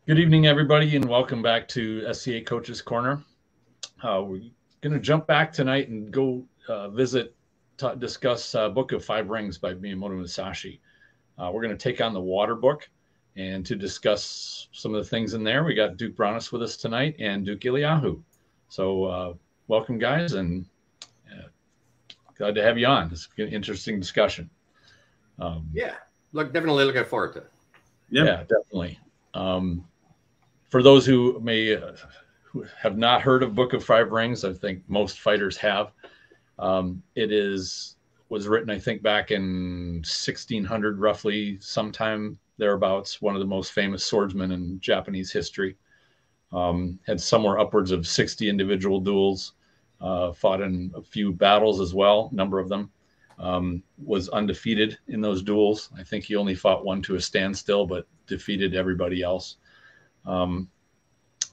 Good evening, everybody, and welcome back to SCA Coaches Corner. We're going to jump back tonight and go discuss Book of Five Rings by Miyamoto Musashi. We're going to take on the Water Book, and to discuss some of the things in there, we got Duke Brannos with us tonight and Duke Eliahu. So welcome, guys, and glad to have you on. It's an interesting discussion. Definitely looking forward to it. Yeah, definitely. For those who may who have not heard of Book of Five Rings, I think most fighters have. Was written, I think, back in 1600, roughly, sometime thereabouts. One of the most famous swordsmen in Japanese history. Had somewhere upwards of 60 individual duels. Fought in a few battles as well, a number of them. Was undefeated in those duels. I think he only fought one to a standstill, but defeated everybody else.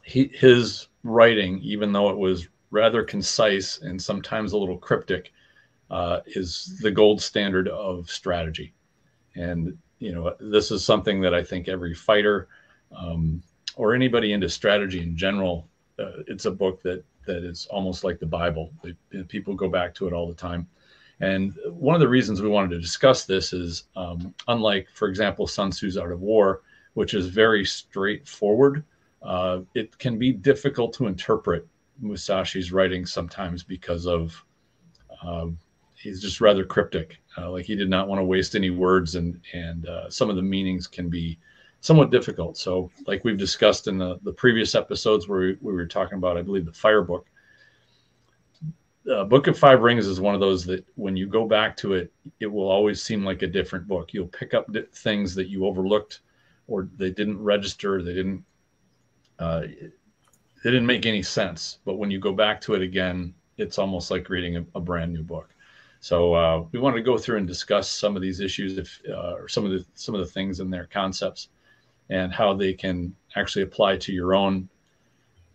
His writing, even though it was rather concise and sometimes a little cryptic, is the gold standard of strategy. And, this is something that I think every fighter or anybody into strategy in general, it's a book that is almost like the Bible. People go back to it all the time. And one of the reasons we wanted to discuss this is, unlike, for example, Sun Tzu's Art of War, which is very straightforward, it can be difficult to interpret Musashi's writing sometimes because of he's just rather cryptic. Like he did not want to waste any words, and some of the meanings can be somewhat difficult. So, like we've discussed in the previous episodes where we were talking about, I believe, the Fire Book. Book of Five Rings is one of those that when you go back to it, it will always seem like a different book. You'll pick up things that you overlooked, or they didn't register, they didn't make any sense. But when you go back to it again, it's almost like reading a brand new book. So we wanted to go through and discuss some of these issues, or some of the things in their concepts, and how they can actually apply to your own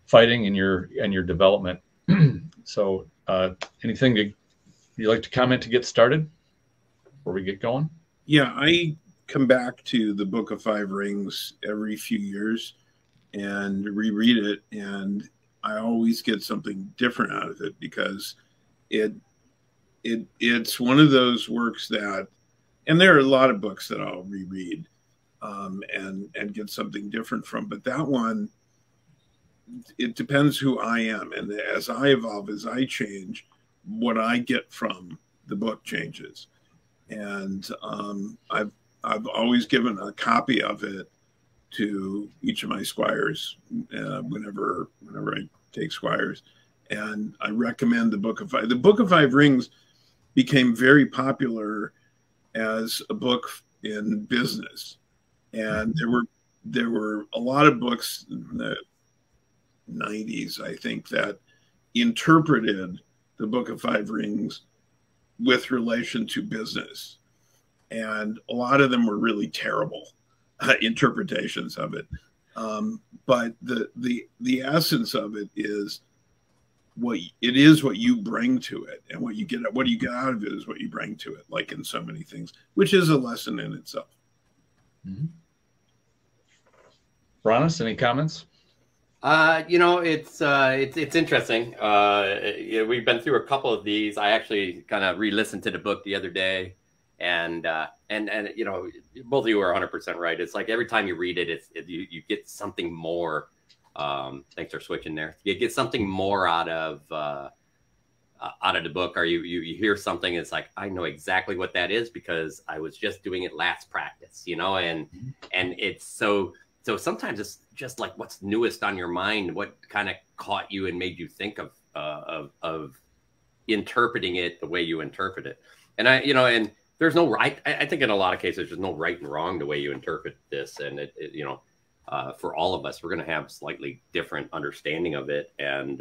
fighting and your development. So anything you'd like to comment to get started before we get going? Yeah, I come back to the Book of Five Rings every few years and reread it, and I always get something different out of it, because it's one of those works that, and there are a lot of books that I'll reread and get something different from, but that one, it depends who I am, and as I evolve, as I change, what I get from the book changes. And I've always given a copy of it to each of my squires whenever I take squires, and I recommend the Book of Five. The Book of Five Rings became very popular as a book in business, and there were a lot of books in the 90s, I think, that interpreted the Book of Five Rings with relation to business, and a lot of them were really terrible interpretations of it. But the essence of it is what you bring to it, and what you get out of it is what you bring to it, like in so many things, which is a lesson in itself. Mm-hmm. Brannos, any comments? It's interesting. We've been through a couple of these. I actually kind of re-listened to the book the other day, and both of you are 100% right. It's like every time you read it, you get something more. Thanks for switching there. You get something more out of the book, or you hear something. It's like, I know exactly what that is because I was just doing it last practice, and it's so sometimes it's just like what's newest on your mind, what kind of caught you and made you think of interpreting it the way you interpret it. And and there's no right. I think in a lot of cases there's no right and wrong the way you interpret this, and for all of us, we're going to have slightly different understanding of it. And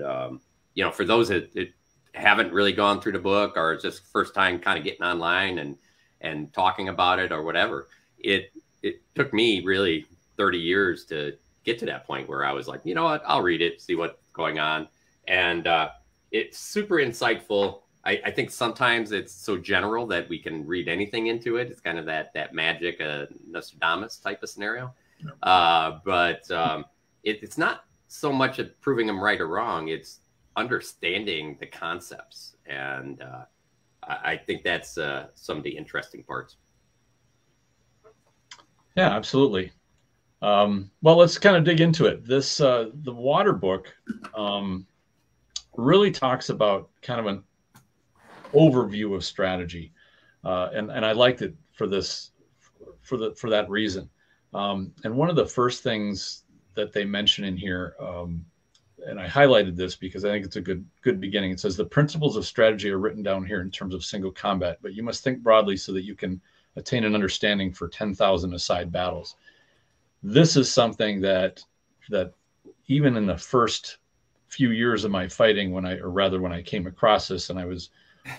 for those that haven't really gone through the book, or it's just first time kind of getting online and talking about it or whatever, it took me really 30 years to get to that point where I was like, you know what, I'll read it, see what's going on. And it's super insightful. I think sometimes it's so general that we can read anything into it. It's kind of that magic Nostradamus type of scenario. It's not so much of proving them right or wrong. It's understanding the concepts. And I think that's some of the interesting parts. Yeah, absolutely. Well, let's kind of dig into it. This the water book really talks about kind of an overview of strategy, and I liked it for this for that reason. And one of the first things that they mention in here, and I highlighted this because I think it's a good beginning. It says the principles of strategy are written down here in terms of single combat, but you must think broadly so that you can attain an understanding for 10,000 aside battles. This is something that even in the first few years of my fighting, when I came across this, and I was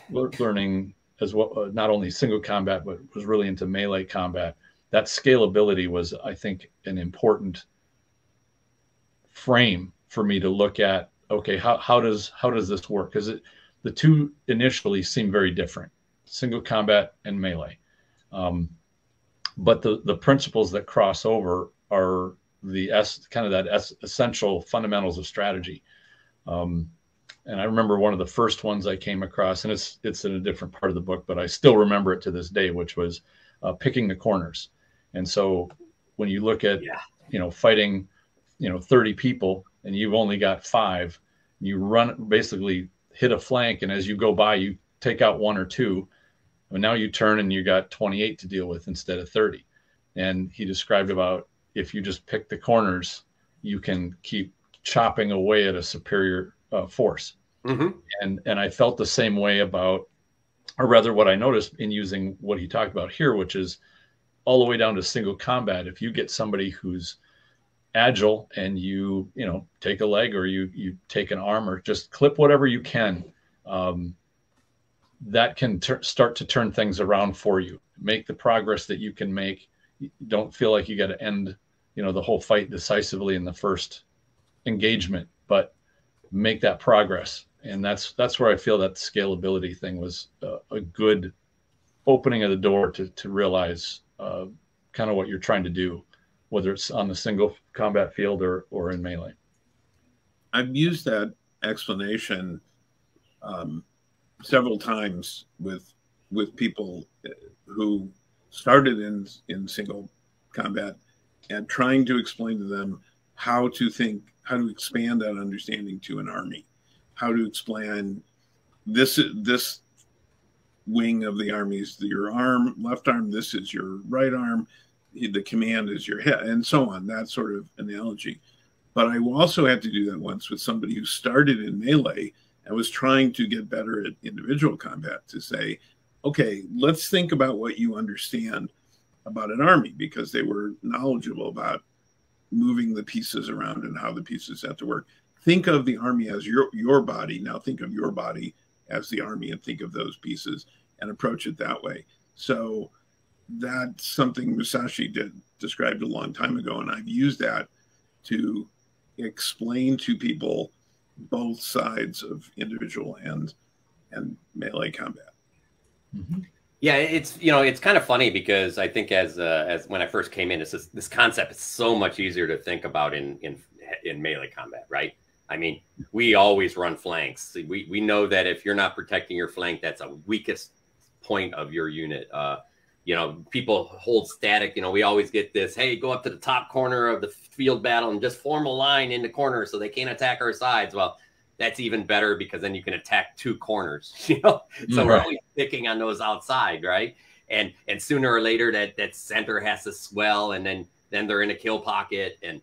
learning as well, not only single combat, but was really into melee combat. That scalability was, I think, an important frame for me to look at. Okay, how does this work? Because the two initially seem very different, single combat and melee. But the principles that cross over are essential fundamentals of strategy. And I remember one of the first ones I came across, and it's in a different part of the book, but I still remember it to this day, which was picking the corners. And so when you look at, fighting, 30 people and you've only got 5, you basically hit a flank. And as you go by, you take out 1 or 2. And now you turn and you got 28 to deal with instead of 30. And he described about if you just pick the corners, you can keep chopping away at a superior force. Mm-hmm. And I felt the same way about, or rather what I noticed in using what he talked about here, which is all the way down to single combat. If you get somebody who's agile and you take a leg or you take an arm or just clip whatever you can, that can start to turn things around for you, make the progress that you can make. You don't feel like you got to end, the whole fight decisively in the first engagement, but make that progress. And that's where I feel that scalability thing was a good opening of the door to realize kind of what you're trying to do, whether it's on the single combat field or in melee. I've used that explanation several times with people who started in single combat, and trying to explain to them how to expand that understanding to an army, how to explain this wing of the army is your left arm, this is your right arm, the command is your head, and so on, that sort of analogy. But I also had to do that once with somebody who started in melee and was trying to get better at individual combat, to say, okay, let's think about what you understand about an army, because they were knowledgeable about moving the pieces around and how the pieces have to work. Think of the army as your body. Now think of your body as the army and think of those pieces and approach it that way. So that's something Musashi described a long time ago, and I've used that to explain to people both sides of individual and melee combat. Mm-hmm. Yeah, it's kind of funny because I think as when I first came in, this concept is so much easier to think about in melee combat, right? I mean, we always run flanks. We know that if you're not protecting your flank, that's a weakest point of your unit. People hold static. We always get this, hey, go up to the top corner of the field battle and just form a line in the corner so they can't attack our sides. Well, that's even better because then you can attack 2 corners, So we're always picking on those outside, right? And sooner or later that center has to swell, and then they're in a kill pocket. And,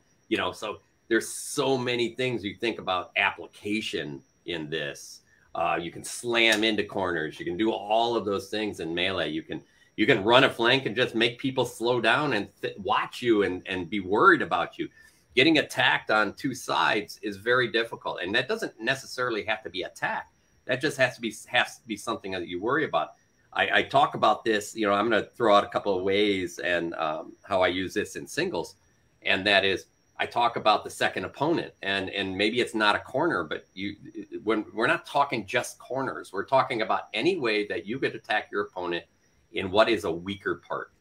so there's so many things you think about application in this. You can slam into corners. You can do all of those things in melee. You can run a flank and just make people slow down and watch you and be worried about you. Getting attacked on 2 sides is very difficult. And that doesn't necessarily have to be attack. That just has to be something that you worry about. I talk about this, I'm going to throw out a couple of ways and how I use this in singles. And that is, I talk about the second opponent, and maybe it's not a corner, but when we're not talking just corners, we're talking about any way that you could attack your opponent in what is a weaker part.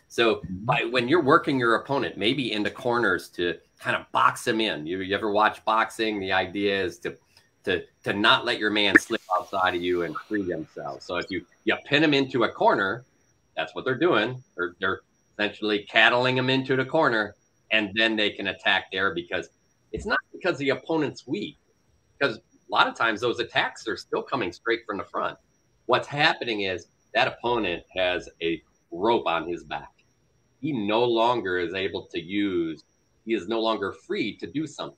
So when you're working your opponent, maybe into corners to kind of box him in. You ever watch boxing? The idea is to not let your man slip outside of you and free themselves. So if you pin him into a corner, that's what they're doing. They're essentially cattling him into the corner, and then they can attack there, because it's not because the opponent's weak, because a lot of times those attacks are still coming straight from the front. What's happening is that opponent has a rope on his back. He no longer is able to use, he is no longer free to do something.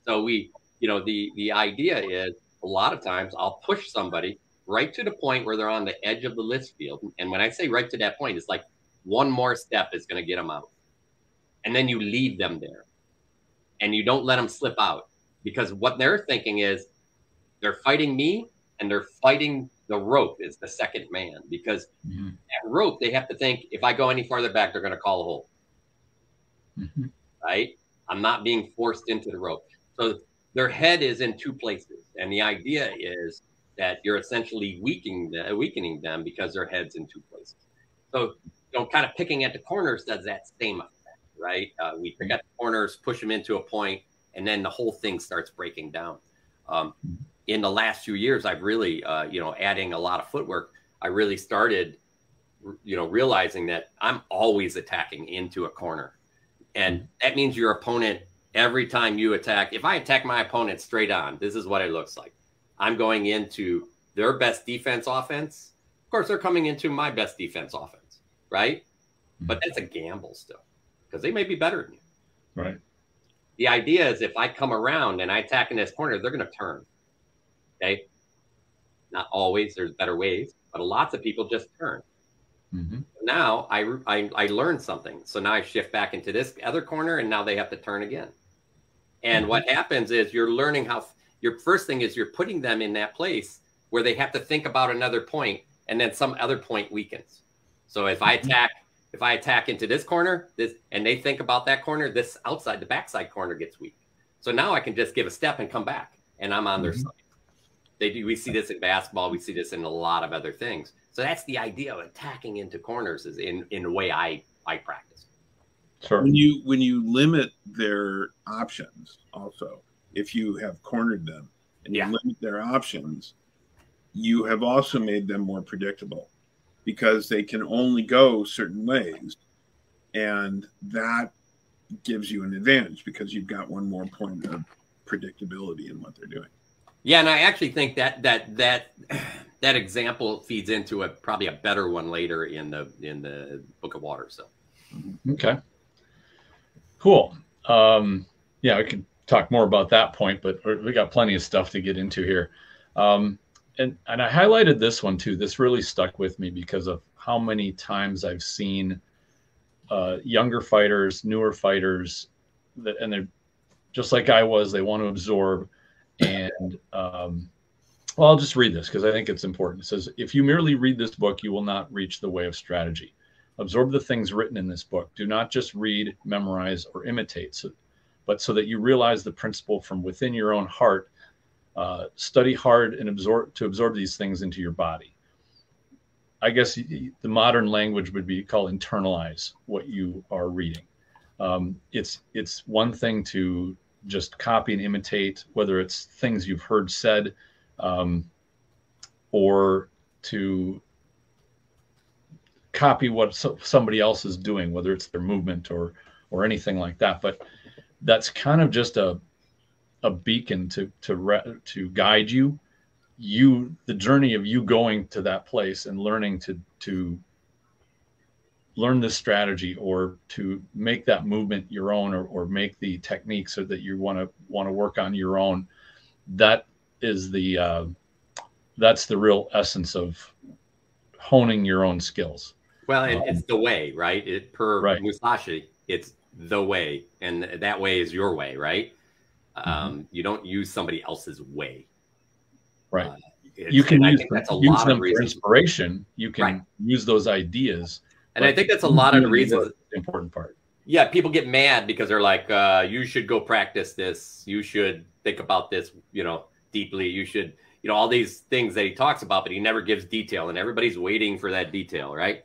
So the idea is, a lot of times I'll push somebody right to the point where they're on the edge of the list field. And when I say right to that point, it's like one more step is going to get them out. And then you leave them there and you don't let them slip out, because what they're thinking is they're fighting me and they're fighting the rope is the second man, because that rope, they have to think, if I go any farther back, they're going to call a hold. Right? I'm not being forced into the rope. So their head is in two places. And the idea is that you're essentially weakening them because their head's in two places. So, kind of picking at the corners does that same effect, right? We pick at the corners, push them into a point, and then the whole thing starts breaking down. In the last few years, I've really, adding a lot of footwork, I really started, realizing that I'm always attacking into a corner. And that means your opponent, every time you attack, if I attack my opponent straight on, this is what it looks like. I'm going into their best defense offense. Of course, they're coming into my best defense offense, right? But that's a gamble still, because they may be better than you. Right. The idea is, if I come around and I attack in this corner, they're going to turn. Okay. Not always, there's better ways, but lots of people just turn. Now I learned something. So now I shift back into this other corner, and now they have to turn again. And what happens is, you're learning how, your first thing is you're putting them in that place where they have to think about another point, and then some other point weakens. So if I attack into this corner, and they think about that corner, this outside, the backside corner gets weak. So now I can just give a step and come back, and I'm on their side. We see this in basketball. We see this in a lot of other things. So that's the idea of attacking into corners, is in the way I practice. Sure. When you limit their options, also, if you have cornered them and you limit their options, you have also made them more predictable, because they can only go certain ways, and that gives you an advantage because you've got one more point of predictability in what they're doing. Yeah, and I actually think that example feeds into probably a better one later in the Book of Water. So, okay, cool. Yeah, we can talk more about that point, but we got plenty of stuff to get into here. And I highlighted this one too. This really stuck with me because of how many times I've seen younger fighters, newer fighters, and they're just like I was. They want to absorb. And well, I'll just read this because I think it's important. It says, if you merely read this book, you will not reach the way of strategy. Absorb the things written in this book. Do not just read, memorize, or imitate, but so that you realize the principle from within your own heart. Study hard and absorb these things into your body. I guess the modern language would be called internalize what you are reading. It's one thing to just copy and imitate, whether it's things you've heard said, or to copy what somebody else is doing, whether it's their movement or anything like that. But that's kind of just a beacon to guide you, the journey of you going to that place and learning to learn this strategy, or to make that movement your own, or make the techniques that you want to work on your own. That is that's the real essence of honing your own skills. Well, it's the way, right? Per Musashi, it's the way, and that way is your way, right? You don't use somebody else's way. Right. You can use them for inspiration. You can use those ideas. And I think that's a lot of the reasons. The important part. Yeah, people get mad because they're like, you should go practice this. You should think about this, deeply. You should, all these things that he talks about, but he never gives detail, and everybody's waiting for that detail, right?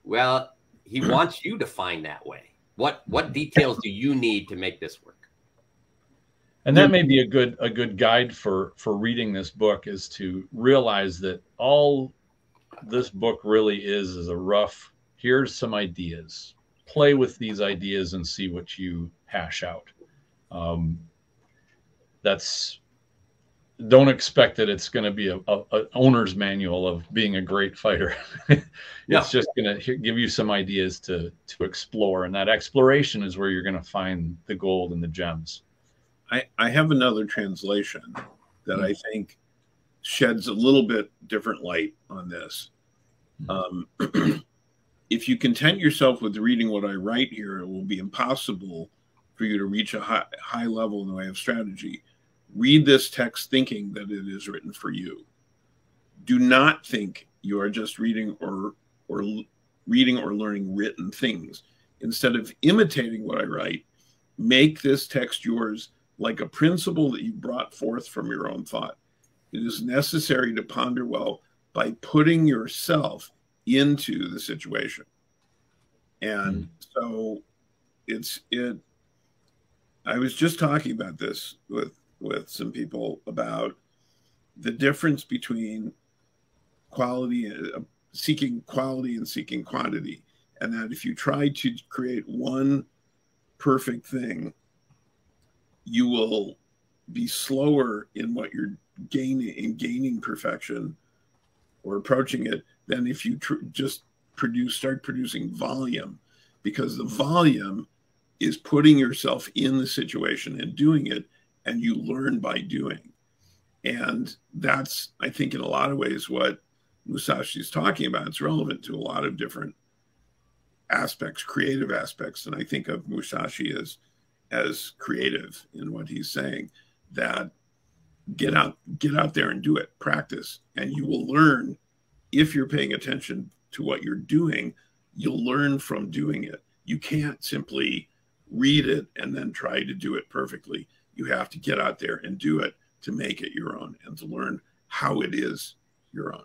Well, he wants you to find that way. What details do you need to make this work? And that may be a good guide for reading this book, is to realize that all this book really is a rough, here's some ideas. Play with these ideas and see what you hash out. Don't expect that it's going to be a owner's manual of being a great fighter. It's just going to give you some ideas to explore, and that exploration is where you're going to find the gold and the gems. I have another translation that I think sheds a little bit different light on this. If you content yourself with reading what I write here, it will be impossible for you to reach a high level in the way of strategy. Read this text thinking that it is written for you. Do not think you are just reading or learning written things. Instead of imitating what I write, make this text yours like a principle that you brought forth from your own thought. It is necessary to ponder well by putting yourself into the situation. And so I was just talking about this with some people about the difference between seeking quality and seeking quantity. And that if you try to create one perfect thing, you will be slower in what you're gaining perfection or approaching it than if you just start producing volume, because the volume is putting yourself in the situation and doing it, and you learn by doing. And that's, I think, in a lot of ways what Musashi is talking about. It's relevant to a lot of different aspects, creative aspects. And I think of Musashi as creative in what he's saying, that get out there and do it, practice, and you will learn. If you're paying attention to what you're doing, you'll learn from doing it. You can't simply read it and then try to do it perfectly. You have to get out there and do it to make it your own and to learn how it is your own.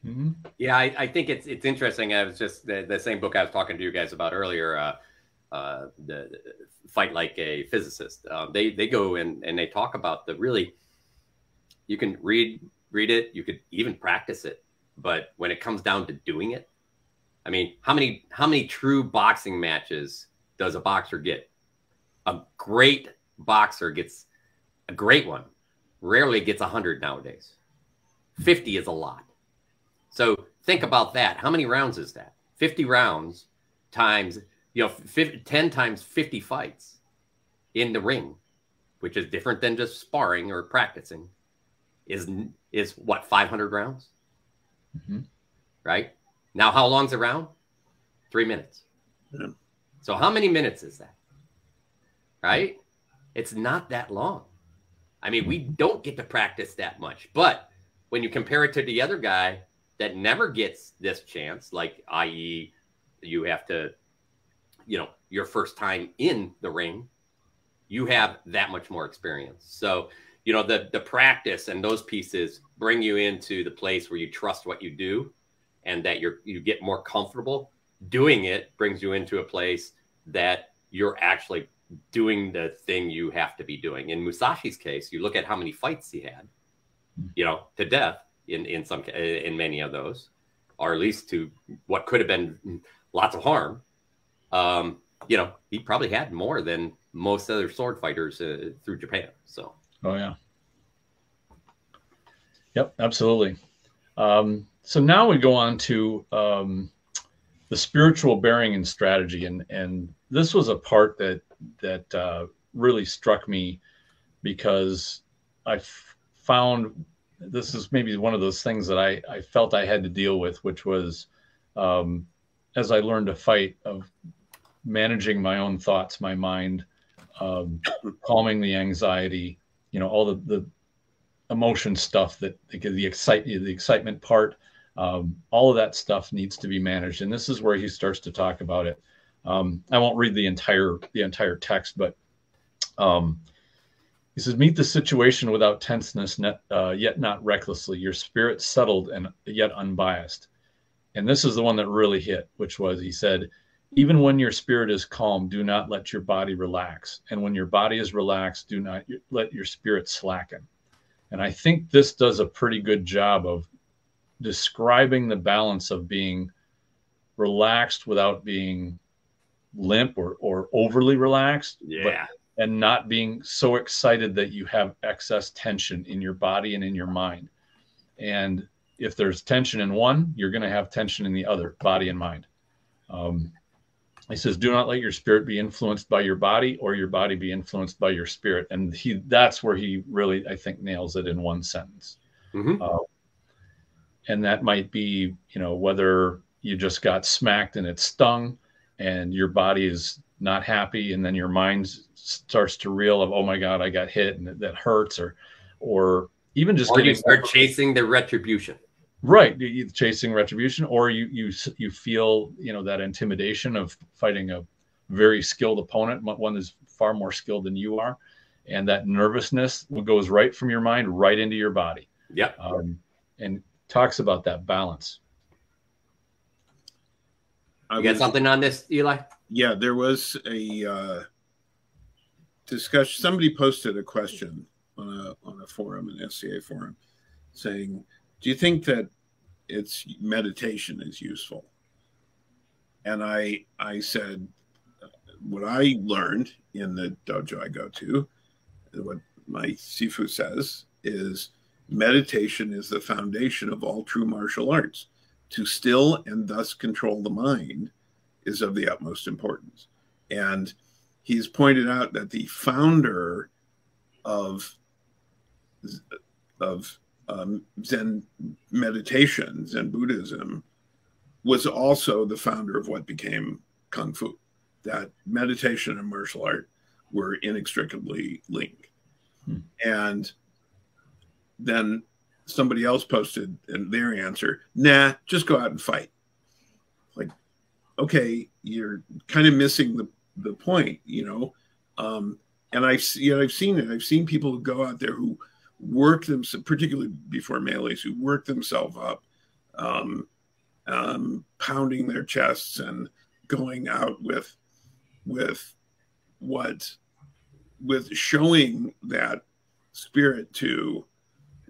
Mm-hmm. Yeah, I think it's interesting. I was just the same book I was talking to you guys about earlier, the Fight Like a Physicist. They go in and they talk about you can read it, you could even practice it, but when it comes down to doing it, I mean, how many true boxing matches does a boxer get? A great boxer gets a great one. Rarely gets 100 nowadays. 50 is a lot. So think about that. How many rounds is that? 50 rounds times, 10 times 50 fights in the ring, which is different than just sparring or practicing, is what, 500 rounds? Mm-hmm. Right? Now, how long's a round? 3 minutes. Yeah. So how many minutes is that? Right? It's not that long. I mean, we don't get to practice that much. But when you compare it to the other guy that never gets this chance, like, i.e., you have to, your first time in the ring, you have that much more experience. So, the practice and those pieces bring you into the place where you trust what you do and that you get more comfortable. Doing it brings you into a place that you're actually doing the thing you have to be doing. In Musashi's case, you look at how many fights he had, to death in many of those, or at least to what could have been lots of harm. He probably had more than most other sword fighters through Japan. So. Oh yeah. Yep, absolutely. So now we go on to the spiritual bearing and strategy, and this was a part that really struck me, because I found this is maybe one of those things that I felt I had to deal with, which was as I learned to fight, of managing my own thoughts, my mind, calming the anxiety, all the emotion stuff, that the excitement part, all of that stuff needs to be managed. And this is where he starts to talk about it. I won't read the entire text, but he says, meet the situation without tenseness, yet not recklessly, your spirit settled and yet unbiased. And this is the one that really hit, which was, he said, even when your spirit is calm, do not let your body relax. And when your body is relaxed, do not let your spirit slacken. And I think this does a pretty good job of describing the balance of being relaxed without being limp or overly relaxed, and not being so excited that you have excess tension in your body and in your mind. And if there's tension in one, you're going to have tension in the other, body and mind. He says, do not let your spirit be influenced by your body, or your body be influenced by your spirit. And that's where he really, I think, nails it in one sentence. And that might be, whether you just got smacked and it stung and your body is not happy, and then your mind starts to reel of, oh my God, I got hit and that hurts, or even just you start chasing the retribution. Right, you chasing retribution, or you feel that intimidation of fighting a very skilled opponent, one that's far more skilled than you are, and that nervousness goes right from your mind right into your body. And talks about that balance. You got something on this, Eli? Yeah, there was a discussion. Somebody posted a question on a forum, an SCA forum, saying, do you think that meditation is useful? And I said, what I learned in the dojo I go to, what my Sifu says, is meditation is the foundation of all true martial arts. To still and thus control the mind is of the utmost importance. And he's pointed out that the founder of Zen meditation, Zen Buddhism, was also the founder of what became Kung Fu. That meditation and martial art were inextricably linked. And then somebody else posted in their answer, nah, just go out and fight. Like, okay, you're kind of missing the point, and I've seen it. I've seen people who go out there who work themselves, particularly before melees, who work themselves up, pounding their chests and going out with showing that spirit to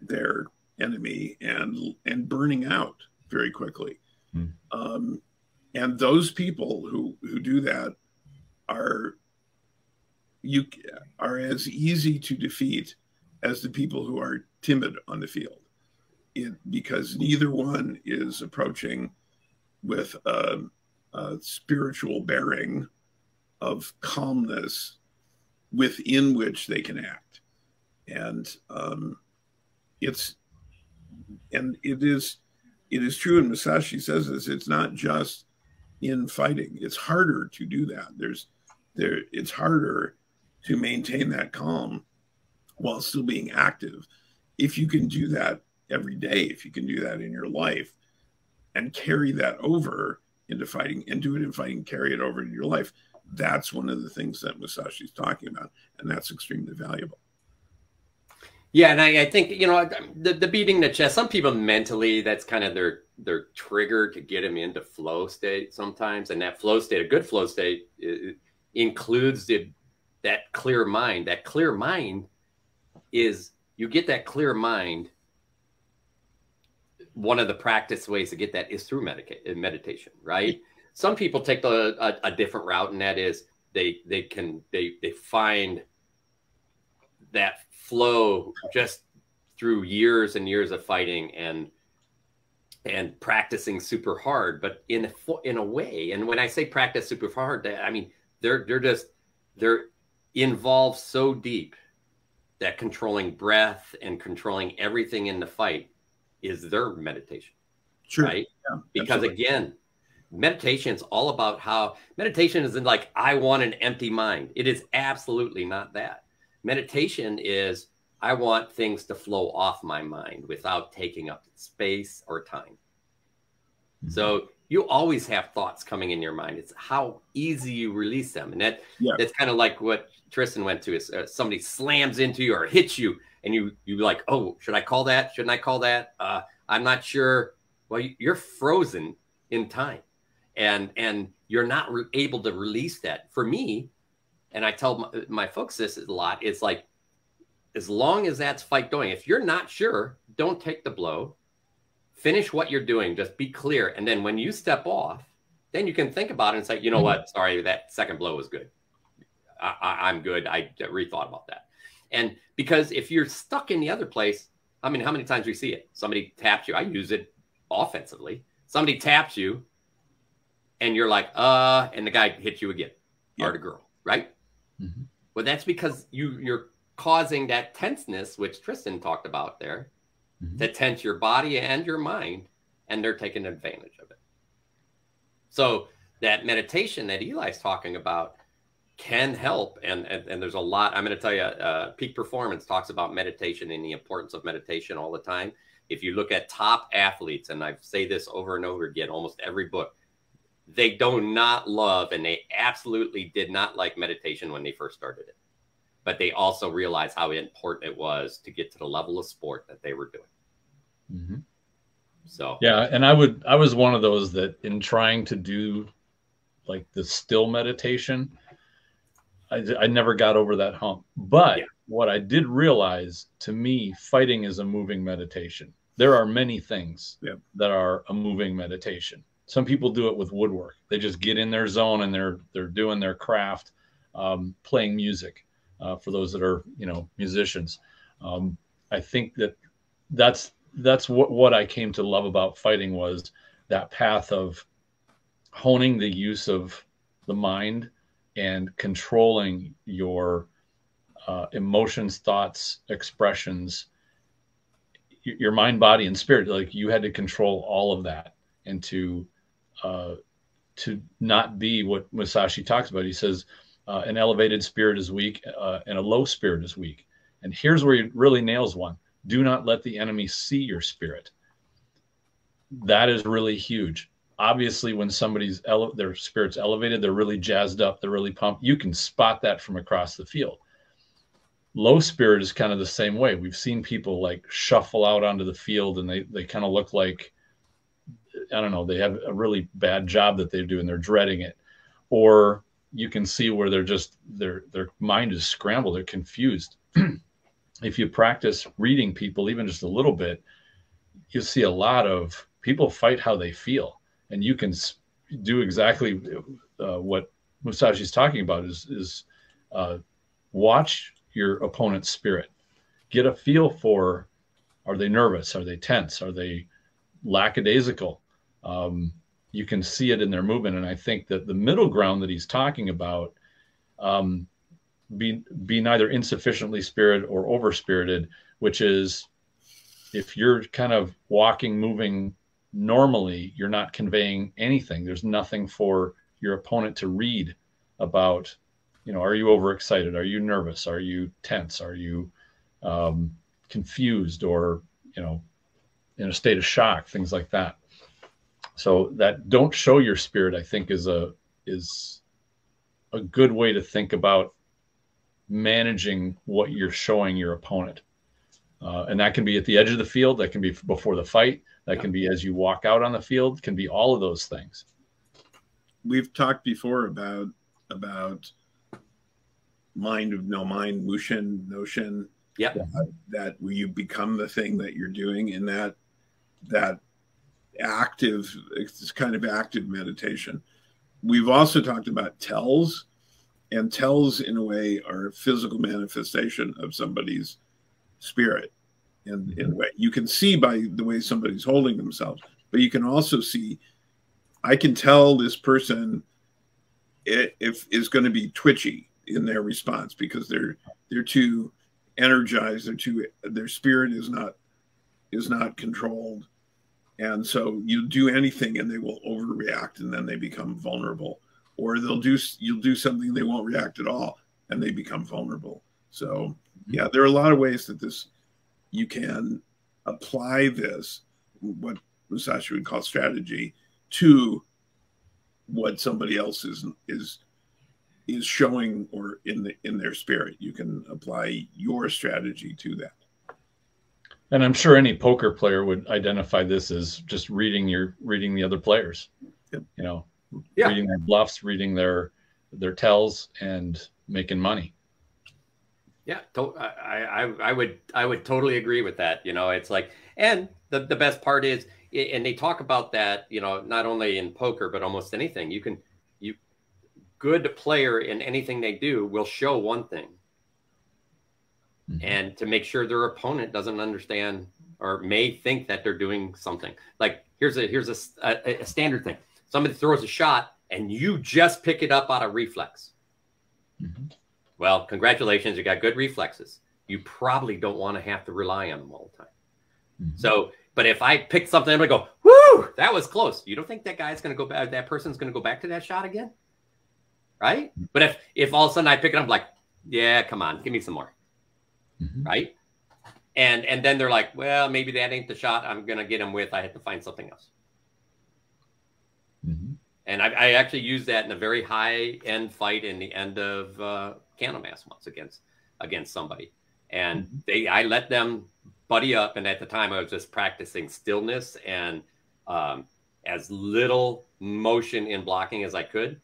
their enemy and burning out very quickly. And those people who do that are as easy to defeat as the people who are timid on the field, because neither one is approaching with a spiritual bearing of calmness within which they can act. And it is true, and Musashi says this, it's not just in fighting. It's harder to do that. It's harder to maintain that calm while still being active. If you can do that every day, if you can do that in your life and carry that over into fighting, and do it in fighting, carry it over into your life, that's one of the things that Musashi's talking about, and that's extremely valuable. Yeah, and I think, the beating the chest, some people mentally, that's kind of their trigger to get them into flow state sometimes. And that flow state, a good flow state, includes that clear mind. That clear mind is, you get that clear mind. One of the practice ways to get that is through meditation, right? Some people take a different route, and that is they find that flow just through years and years of fighting and practicing super hard, but in a way. And when I say practice super hard, I mean they're involved so deep that controlling breath and controlling everything in the fight is their meditation. Sure. Right? Yeah, because again, meditation is all about how meditation isn't like, I want an empty mind. It is absolutely not that. Meditation is, I want things to flow off my mind without taking up space or time. So you always have thoughts coming in your mind. It's how easy you release them. And that's kind of like what Tristan went to, is somebody slams into you or hits you, and you like, oh, should I call that? Shouldn't I call that? I'm not sure. Well, you're frozen in time, and you're not able to release that. For me, and I tell my folks this a lot, it's like, as long as that's fight going, if you're not sure, don't take the blow. Finish what you're doing. Just be clear. And then when you step off, then you can think about it and say, you know what? Sorry, that second blow was good. I'm good. I rethought about that. And because if you're stuck in the other place, I mean, how many times do we see it? Somebody taps you. I use it offensively. Somebody taps you and you're like, and the guy hits you again, or the girl, right? Mm-hmm. Well, that's because you're causing that tenseness, which Tristan talked about there, to tense your body and your mind, and they're taking advantage of it. So that meditation that Eli's talking about can help, and there's a lot. I'm going to tell you, Peak Performance talks about meditation and the importance of meditation all the time. If you look at top athletes, and I say this over and over again, almost every book, they do not love, and they absolutely did not like meditation when they first started it. But they also realized how important it was to get to the level of sport that they were doing. Mm-hmm. So yeah, and I was one of those that, in trying to do like the still meditation, I never got over that hump. But what I did realize, to me, fighting is a moving meditation. There are many things that are a moving meditation. Some people do it with woodwork. They just get in their zone and they're doing their craft, playing music. For those that are, musicians, I think that's what I came to love about fighting, was that path of honing the use of the mind and controlling your emotions, thoughts, expressions, your mind, body, and spirit. Like, you had to control all of that, and to not be what Musashi talks about. He says, an elevated spirit is weak, and a low spirit is weak. And here's where he really nails one. Do not let the enemy see your spirit. That is really huge. Obviously, when somebody's their spirit's elevated, they're really jazzed up, they're really pumped. You can spot that from across the field. Low spirit is kind of the same way. We've seen people like shuffle out onto the field, and they kind of look like, I don't know, they have a really bad job that they do and they're dreading it. Or you can see where they're just, their mind is scrambled, they're confused. If you practice reading people even just a little bit, you see a lot of people fight how they feel. And you can do exactly what Musashi's talking about, is watch your opponent's spirit. Get a feel for, are they nervous? Are they tense? Are they lackadaisical? You can see it in their movement. And I think that the middle ground that he's talking about, be neither insufficiently spirited or over spirited, which is, if you're kind of walking, moving normally, you're not conveying anything. There's nothing for your opponent to read about, are you overexcited? Are you nervous? Are you tense? Are you confused, or, in a state of shock, things like that. So that don't show your spirit, I think, is a good way to think about managing what you're showing your opponent. And that can be at the edge of the field. That can be before the fight. That can be as you walk out on the field. Can be all of those things. We've talked before about mind of no mind, Mushin, notion. Yeah. That you become the thing that you're doing, in that active, it's kind of active meditation. We've also talked about tells, and tells in a way are a physical manifestation of somebody's spirit. And in a way, you can see by the way somebody's holding themselves, but you can also see, I can tell this person if is going to be twitchy in their response, because they're too energized, their spirit is not controlled. And so you do anything and they will overreact, and then they become vulnerable. Or you'll do something, they won't react at all, and they become vulnerable. So yeah, there are a lot of ways that you can apply this, what Musashi would call strategy, to what somebody else is showing, or in their spirit. You can apply your strategy to that. And I'm sure any poker player would identify this as just reading the other players. you know, Yeah. reading their bluffs, reading their tells, and making money. Yeah, I would totally agree with that. You know, it's like, and the best part is, and they talk about that, you know, not only in poker but almost anything. You good player in anything they do will show one thing, and to make sure their opponent doesn't understand or may think that they're doing something. Like here's a standard thing: somebody throws a shot and you just pick it up out of reflex. Well, congratulations, you got good reflexes. You probably don't want to have to rely on them all the time. So, but if I pick something, I'm going to go, whoo, that was close. You don't think that guy's going to go back, that person's going to go back to that shot again? Right? But if all of a sudden I pick it up, I'm like, yeah, come on, give me some more. Right? And then they're like, well, maybe that ain't the shot I'm going to get him with. I have to find something else. And I actually used that in a very high-end fight in the end of Candlemass once against somebody. And I let them buddy up. And at the time, I was just practicing stillness and as little motion in blocking as I could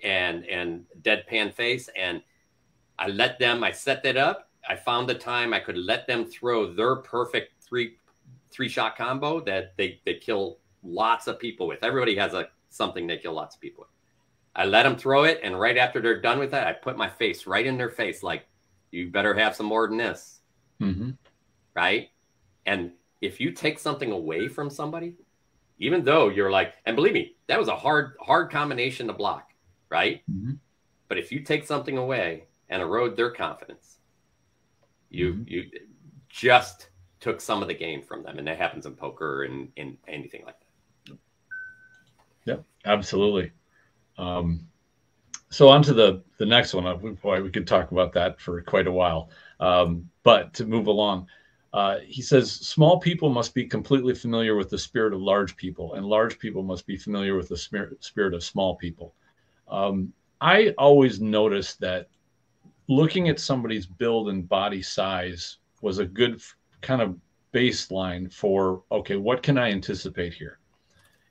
and deadpan face. And I set that up. I found the time I could let them throw their perfect three-shot combo that they kill lots of people with. Everybody has something they kill lots of people with. I let them throw it, and right after they're done with that, I put my face right in their face, like, you better have some more than this. Right? And if you take something away from somebody, even though you're like, and believe me, that was a hard combination to block, right? But if you take something away and erode their confidence, you just took some of the game from them. And that happens in poker and in anything like that. Yep, absolutely. So on to the next one. We could talk about that for quite a while. But to move along, he says, small people must be completely familiar with the spirit of large people, and large people must be familiar with the spirit of small people. I always noticed that looking at somebody's build and body size was a good kind of baseline for, okay, what can I anticipate here?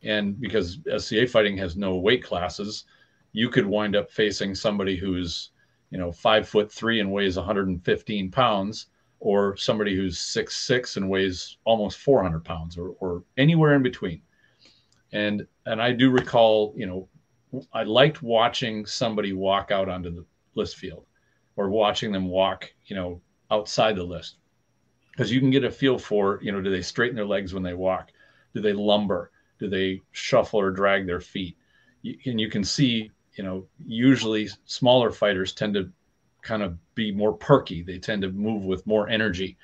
And because SCA fighting has no weight classes, you could wind up facing somebody who's, 5'3" and weighs 115 pounds, or somebody who's 6'6" and weighs almost 400 pounds, or anywhere in between. And I do recall, I liked watching somebody walk out onto the list field, or watching them walk, outside the list, because you can get a feel for, do they straighten their legs when they walk? Do they lumber? Do they shuffle or drag their feet? And you can see, usually smaller fighters tend to kind of be more perky. They tend to move with more energy.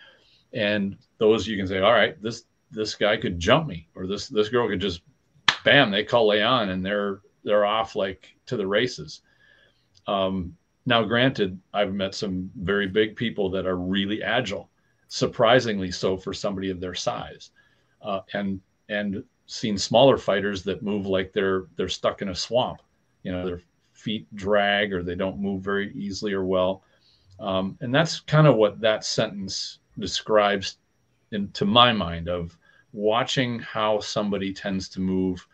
And those you can say, all right, this guy could jump me, or this girl could just, bam, they call Leon and they're off like to the races. Now, granted, I've met some very big people that are really agile, surprisingly so for somebody of their size, and seen smaller fighters that move like they're stuck in a swamp. Their feet drag, or they don't move very easily or well. And that's kind of what that sentence describes, to my mind, of watching how somebody tends to move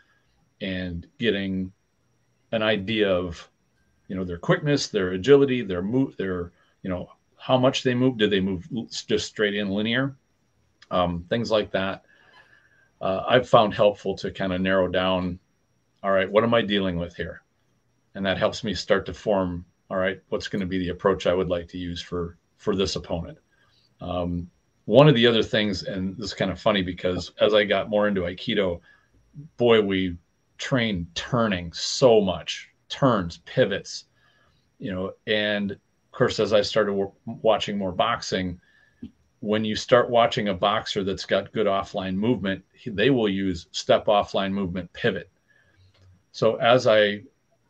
and getting an idea of, their quickness, their agility, their how much they move. Do they move just straight in linear? Things like that. I've found helpful to kind of narrow down, all right, what am I dealing with here? And that helps me start to form, all right, what's going to be the approach I would like to use for this opponent. One of the other things, and this is kind of funny because as I got more into Aikido, boy, we trained turning so much, turns, pivots, and of course, as I started watching more boxing, when you start watching a boxer that's got good offline movement, they will use step offline movement pivot. So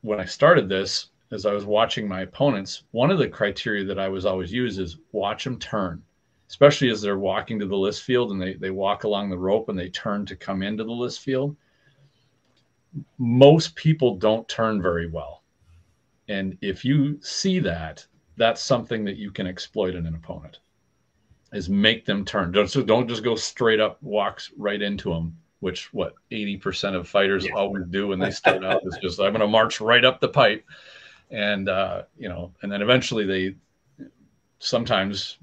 when I started this, as I was watching my opponents, one of the criteria that I was always use is watch them turn, especially as they're walking to the list field and they walk along the rope and they turn to come into the list field. Most people don't turn very well. And if you see that, that's something that you can exploit in an opponent, is make them turn. Don't just go straight up, walks right into them. which what 80% of fighters Yeah. always do when they start out, is just, I'm going to march right up the pipe. And, you know, and then eventually sometimes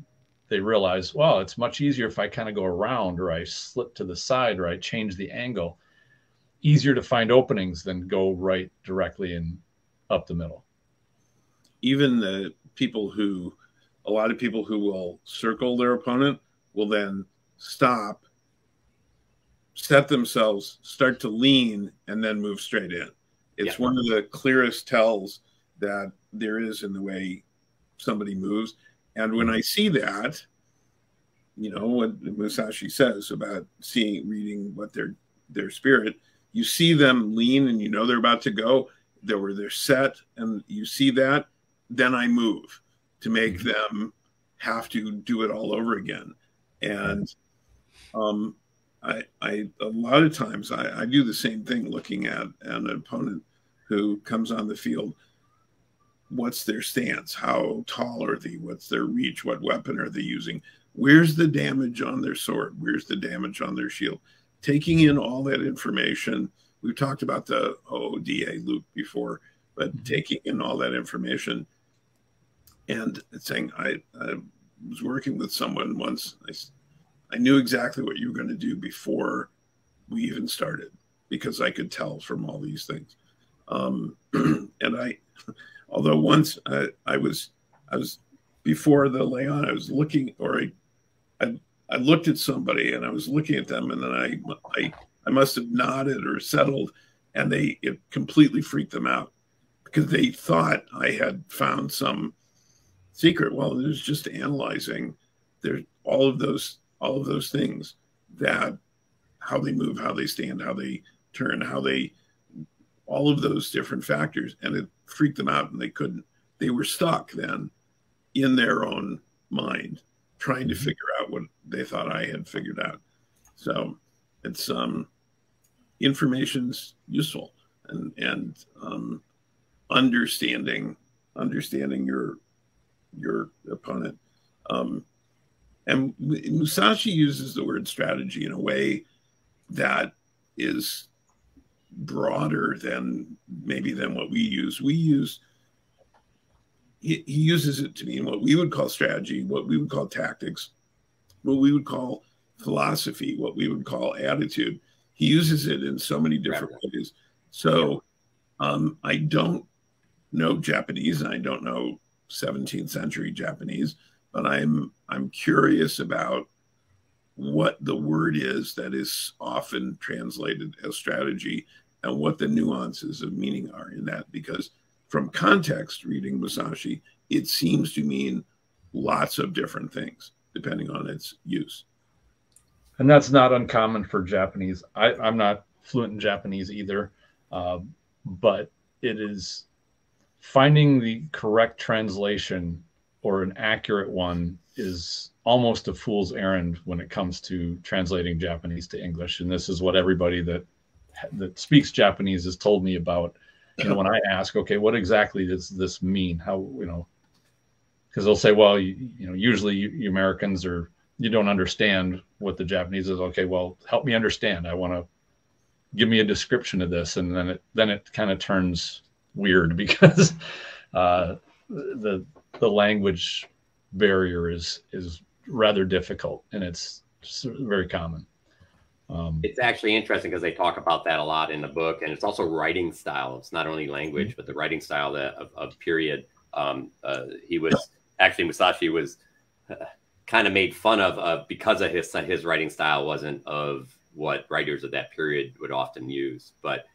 they realize, well, it's much easier if I kind of go around, or I slip to the side, or I change the angle. Easier to find openings than go right directly and up the middle. Even a lot of people who will circle their opponent will then stop, set themselves, start to lean, and then move straight in. It's one of the clearest tells that there is in the way somebody moves. And when I see that, you know, what Musashi says about reading what their spirit, you see them lean and you know they're about to go, they're set, and you see that, then I move to make them have to do it all over again. And I a lot of times I do the same thing looking at an opponent who comes on the field. What's their stance? How tall are they? What's their reach? What weapon are they using? Where's the damage on their sword? Where's the damage on their shield? Taking in all that information. We've talked about the OODA loop before, but taking in all that information and saying, I was working with someone once. I knew exactly what you were going to do before we even started, because I could tell from all these things. And although once I was before the lay-on, I was looking, or I looked at somebody and I was looking at them, and then I must have nodded or settled, and it completely freaked them out because they thought I had found some secret. Well, it was just analyzing all of those things, that how they move, how they stand, how they turn, all of those different factors, and it freaked them out, and they were stuck then in their own mind trying to figure out what they thought I had figured out. So it's information's useful, and understanding your opponent. And Musashi uses the word strategy in a way that is broader than what we use. He uses it to mean what we would call strategy, what we would call tactics, what we would call philosophy, what we would call attitude. He uses it in so many different ways. So I don't know Japanese, and I don't know 17th century Japanese, but I'm curious about what the word is that is often translated as strategy, and what the nuances of meaning are in that, because from context, reading Musashi, it seems to mean lots of different things depending on its use. And that's not uncommon for Japanese. I'm not fluent in Japanese either, but it is finding the correct translation, or an accurate one, is almost a fool's errand when it comes to translating Japanese to English. And this is what everybody that speaks Japanese has told me about. You know, when I ask, okay, what exactly does this mean? How, you know, because they'll say, well, you know, usually you Americans, or you don't understand what the Japanese is. Okay, well, help me understand. I want to give me a description of this, and then it kind of turns weird, because the language barrier is rather difficult, and it's very common. It's actually interesting because they talk about that a lot in the book, and it's also writing style. It's not only language, but the writing style of period. Musashi was kind of made fun of because of his writing style wasn't of what writers of that period would often use. But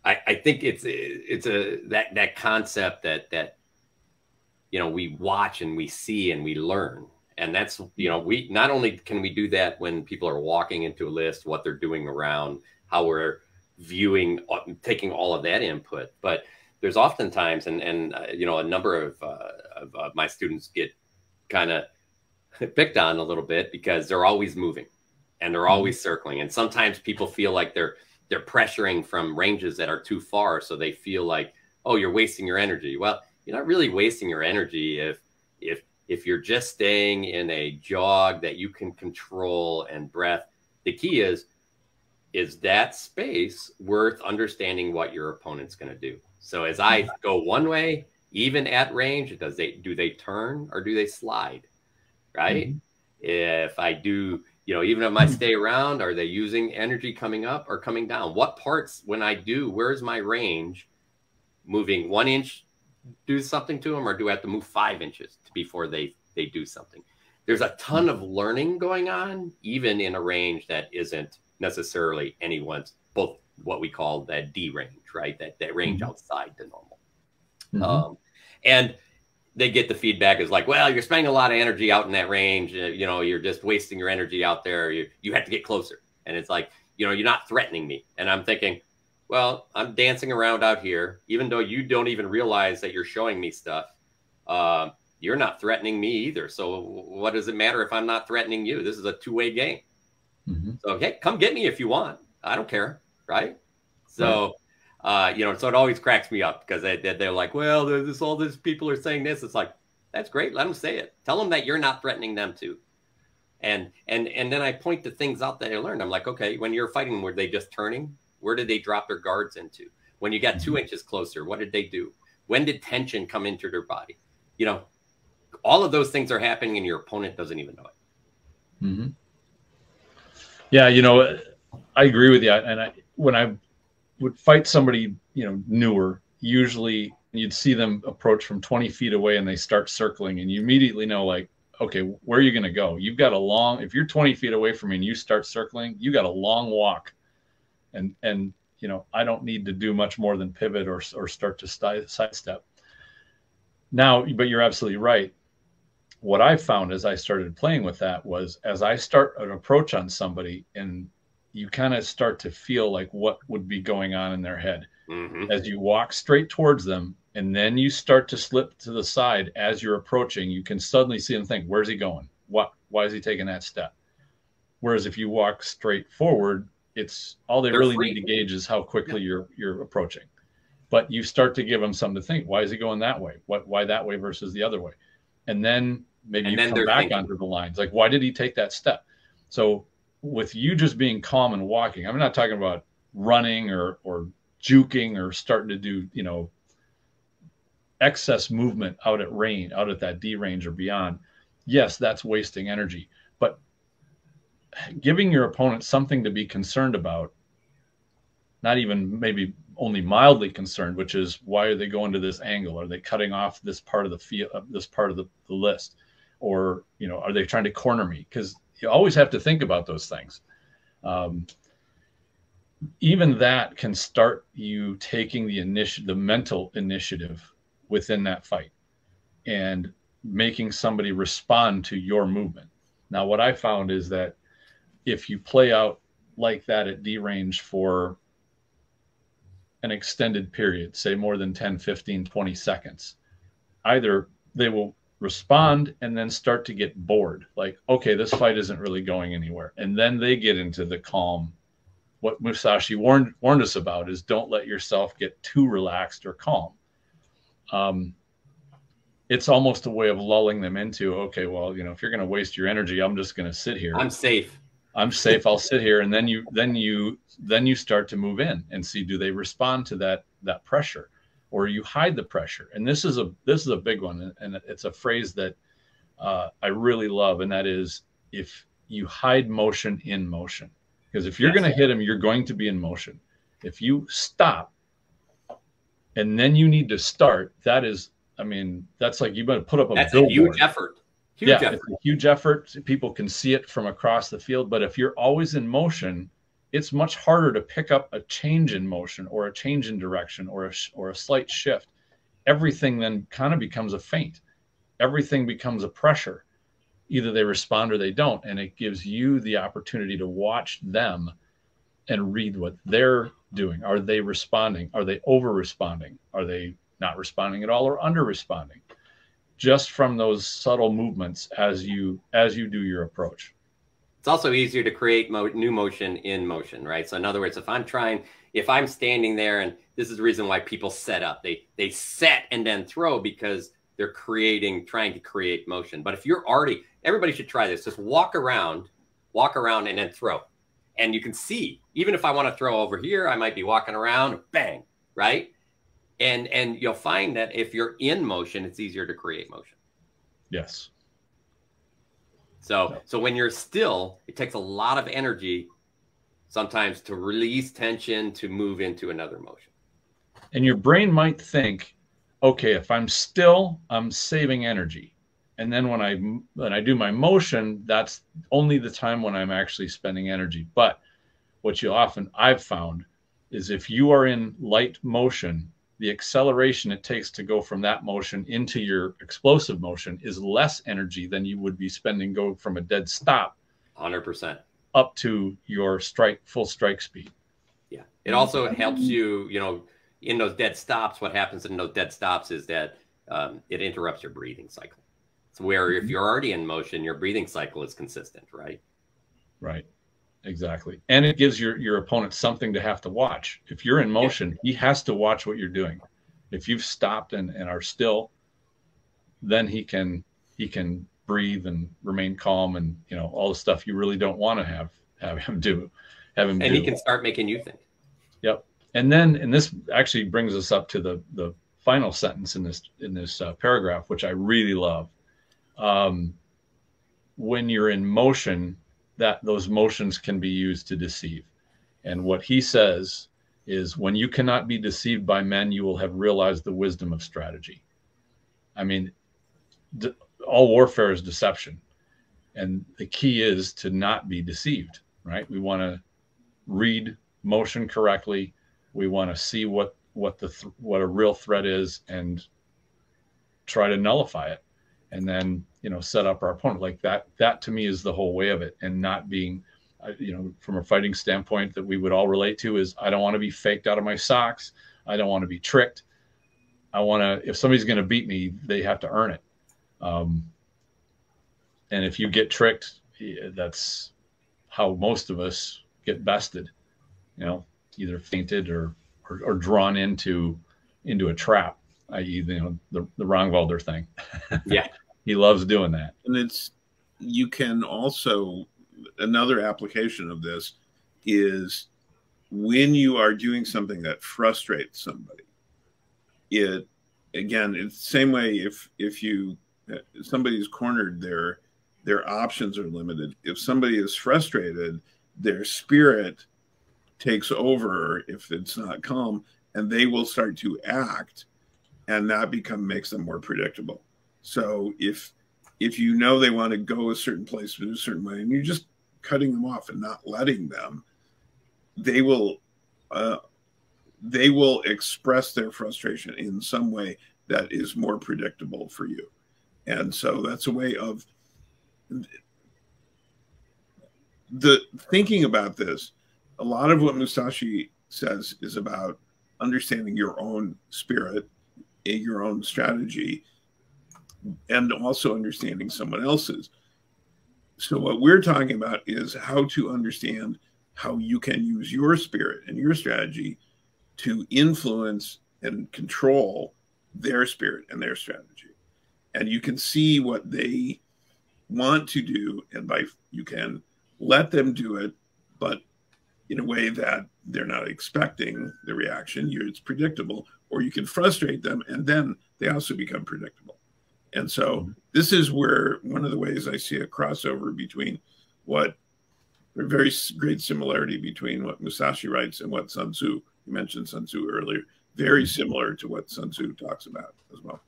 I think it's that concept that you know, we watch and we see and we learn. And that's, you know, we not only can we do that when people are walking into a list, what they're doing around, how we're viewing, taking all of that input, but there's oftentimes, and you know, a number of my students get kind of picked on a little bit because they're always moving and they're always circling. And sometimes people feel like they're pressuring from ranges that are too far. So they feel like, oh, you're wasting your energy. Well, you're not really wasting your energy if you're just staying in a jog that you can control and breath. The key is is that space worth understanding what your opponent's going to do? So as I go one way, even at range, do they turn or do they slide? Right? If I do, even if I stay around, are they using energy coming up or coming down? What parts, when I do, where's my range? Moving 1 inch, do something to them, or do I have to move 5 inches before they do something? There's a ton of learning going on, even in a range that isn't necessarily anyone's, both what we call that D range, right? That range outside the normal. And they get the feedback is like, well, you're spending a lot of energy out in that range. You're just wasting your energy out there. You have to get closer. And it's like, you're not threatening me. And I'm thinking, well, I'm dancing around out here, even though you don't even realize that you're showing me stuff. You're not threatening me either. So what does it matter if I'm not threatening you? This is a two-way game. So, okay, come get me if you want. I don't care. Right. So, so it always cracks me up because they're like, well, all these people are saying this. It's like, that's great. Let them say it. Tell them that you're not threatening them too. And then I point to things out that I learned. I'm like, okay, when you're fighting, were they just turning? Where did they drop their guards into? When you got 2 inches closer, what did they do? When did tension come into their body? All of those things are happening and your opponent doesn't even know it. Yeah. I agree with you. And when I would fight somebody, newer, usually you'd see them approach from 20 feet away and they start circling and you immediately know, like, okay, where are you going to go? You've got if you're 20 feet away from me and you start circling, you got a long walk. And I don't need to do much more than pivot or start to sidestep. Now, but you're absolutely right. What I found as I started playing with that was, as I start an approach on somebody and you kind of start to feel like what would be going on in their head as you walk straight towards them. And then you start to slip to the side as you're approaching, you can suddenly see them think, where's he going? Why is he taking that step? Whereas if you walk straight forward, it's all they really need to gauge is how quickly you're approaching. But you start to give them something to think. Why is he going that way? Why that way versus the other way? And then maybe you come back onto the lines. Like, why did he take that step? So with you just being calm and walking, I'm not talking about running or juking or starting to do, excess movement out at that D range or beyond. Yes, that's wasting energy. But giving your opponent something to be concerned about, not even maybe only mildly concerned, which is, why are they going to this angle? Are they cutting off this part of the field, this part of the list? Or, are they trying to corner me? Because you always have to think about those things. Even that can start you taking the mental initiative within that fight and making somebody respond to your movement. Now, what I found is that if you play out like that at D range for an extended period, say more than 10, 15, 20 seconds, either they will respond and then start to get bored. Like, okay, this fight isn't really going anywhere. And then they get into the calm. What Musashi warned us about is, don't let yourself get too relaxed or calm. It's almost a way of lulling them into, okay, well, if you're going to waste your energy, I'm just going to sit here. I'm safe. I'll sit here. And then you start to move in and see, do they respond to that pressure, or you hide the pressure? And this is a big one. And it's a phrase that I really love. And that is, if you hide motion in motion, because if you're going to hit him, you're going to be in motion. If you stop and then you need to start, that's like, you better put up a billboard. A huge effort. It's a huge effort. People can see it from across the field. But if you're always in motion, it's much harder to pick up a change in motion or a change in direction or a slight shift. Everything then kind of becomes a feint. Everything becomes a pressure. Either they respond or they don't. And it gives you the opportunity to watch them and read what they're doing. Are they responding? Are they over responding? Are they not responding at all or under responding? Just from those subtle movements as you do your approach. It's also easier to create new motion in motion, right? So in other words, if I'm standing there, and this is the reason why people set up, they set and then throw, because they're trying to create motion. But if you're already, everybody should try this. Just walk around and then throw. And you can see, even if I want to throw over here, I might be walking around, bang, right? And you'll find that if you're in motion, it's easier to create motion. Yes. So when you're still, it takes a lot of energy sometimes to release tension, to move into another motion. And your brain might think, okay, if I'm still, I'm saving energy. And then when I do my motion, that's only the time when I'm actually spending energy. But what I've found is if you are in light motion, the acceleration it takes to go from that motion into your explosive motion is less energy than you would be spending going from a dead stop 100% up to your full strike speed. Yeah. It also helps you, in those dead stops. What happens in those dead stops is that it interrupts your breathing cycle. So where if you're already in motion, your breathing cycle is consistent, right? Right. Exactly. And it gives your opponent something to have to watch. If you're in motion, he has to watch what you're doing. If you've stopped and are still, then he can breathe and remain calm and, all the stuff you really don't want to have him do. And he can start making you think. Yep. And this actually brings us up to the final sentence in this paragraph, which I really love. When you're in motion, that those motions can be used to deceive. And what he says is, when you cannot be deceived by men, you will have realized the wisdom of strategy. I mean, all warfare is deception. And the key is to not be deceived, right? We want to read motion correctly. We want to see what a real threat is and try to nullify it. And then, set up our opponent like that. That to me is the whole way of it. And not being, from a fighting standpoint that we would all relate to, is I don't want to be faked out of my socks. I don't want to be tricked. If somebody's going to beat me, they have to earn it. And if you get tricked, that's how most of us get bested, either fainted or drawn into a trap, i.e., the Rangwalder thing. Yeah. He loves doing that. And you can also, another application of this is when you are doing something that frustrates somebody, it's the same way if somebody's cornered, their options are limited. If somebody is frustrated, their spirit takes over if it's not calm, and they will start to act, and that makes them more predictable. So if they want to go a certain place in a certain way, and you're just cutting them off and not letting them, they will express their frustration in some way that is more predictable for you. And so that's a way of thinking about this. A lot of what Musashi says is about understanding your own spirit, your own strategy, and also understanding someone else's. So what we're talking about is how to understand how you can use your spirit and your strategy to influence and control their spirit and their strategy. And you can see what they want to do, and you can let them do it, but in a way that they're not expecting the reaction. It's predictable, or you can frustrate them, and then they also become predictable. And so this is where one of the ways I see a crossover between a very great similarity between what Musashi writes and what Sun Tzu, you mentioned Sun Tzu earlier, very similar to what Sun Tzu talks about as well.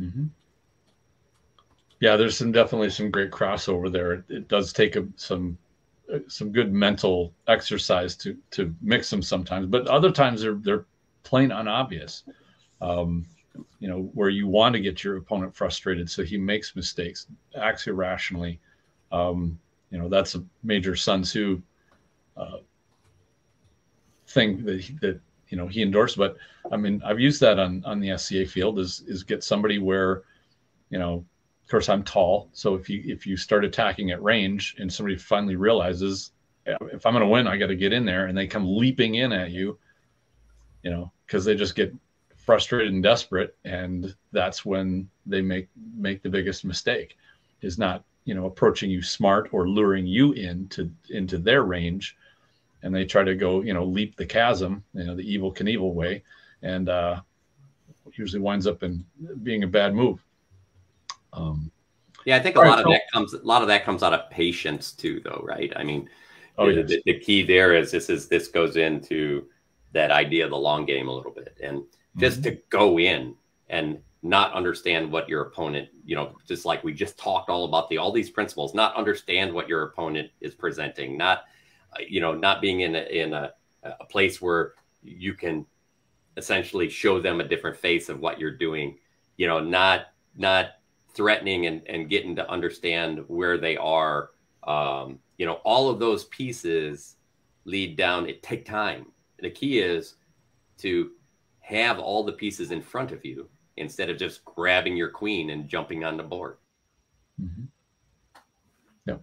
Mm-hmm. Yeah, there's definitely some great crossover there. It does take some good mental exercise to mix them sometimes, but other times they're plain unobvious. Where you want to get your opponent frustrated so he makes mistakes, acts irrationally. That's a major Sun Tzu thing that he endorsed. But I mean, I've used that on the SCA field is get somebody where, of course I'm tall. So if you start attacking at range and somebody finally realizes, if I'm going to win, I got to get in there, and they come leaping in at you, because they just get frustrated and desperate, and that's when they make the biggest mistake, is not approaching you smart or luring you into their range, and they try to go, leap the chasm, the Evel Knievel way, and usually winds up in being a bad move. Yeah, I think a lot of that comes out of patience too, though, right? I mean, the key there is this goes into that idea of the long game a little bit, and just to go in and not understand what your opponent, just like we just talked all about all these principles, not understand what your opponent is presenting, not being in a place where you can essentially show them a different face of what you're doing, not threatening and getting to understand where they are. All of those pieces lead down. It take time. The key is to have all the pieces in front of you instead of just grabbing your queen and jumping on the board. Yeah.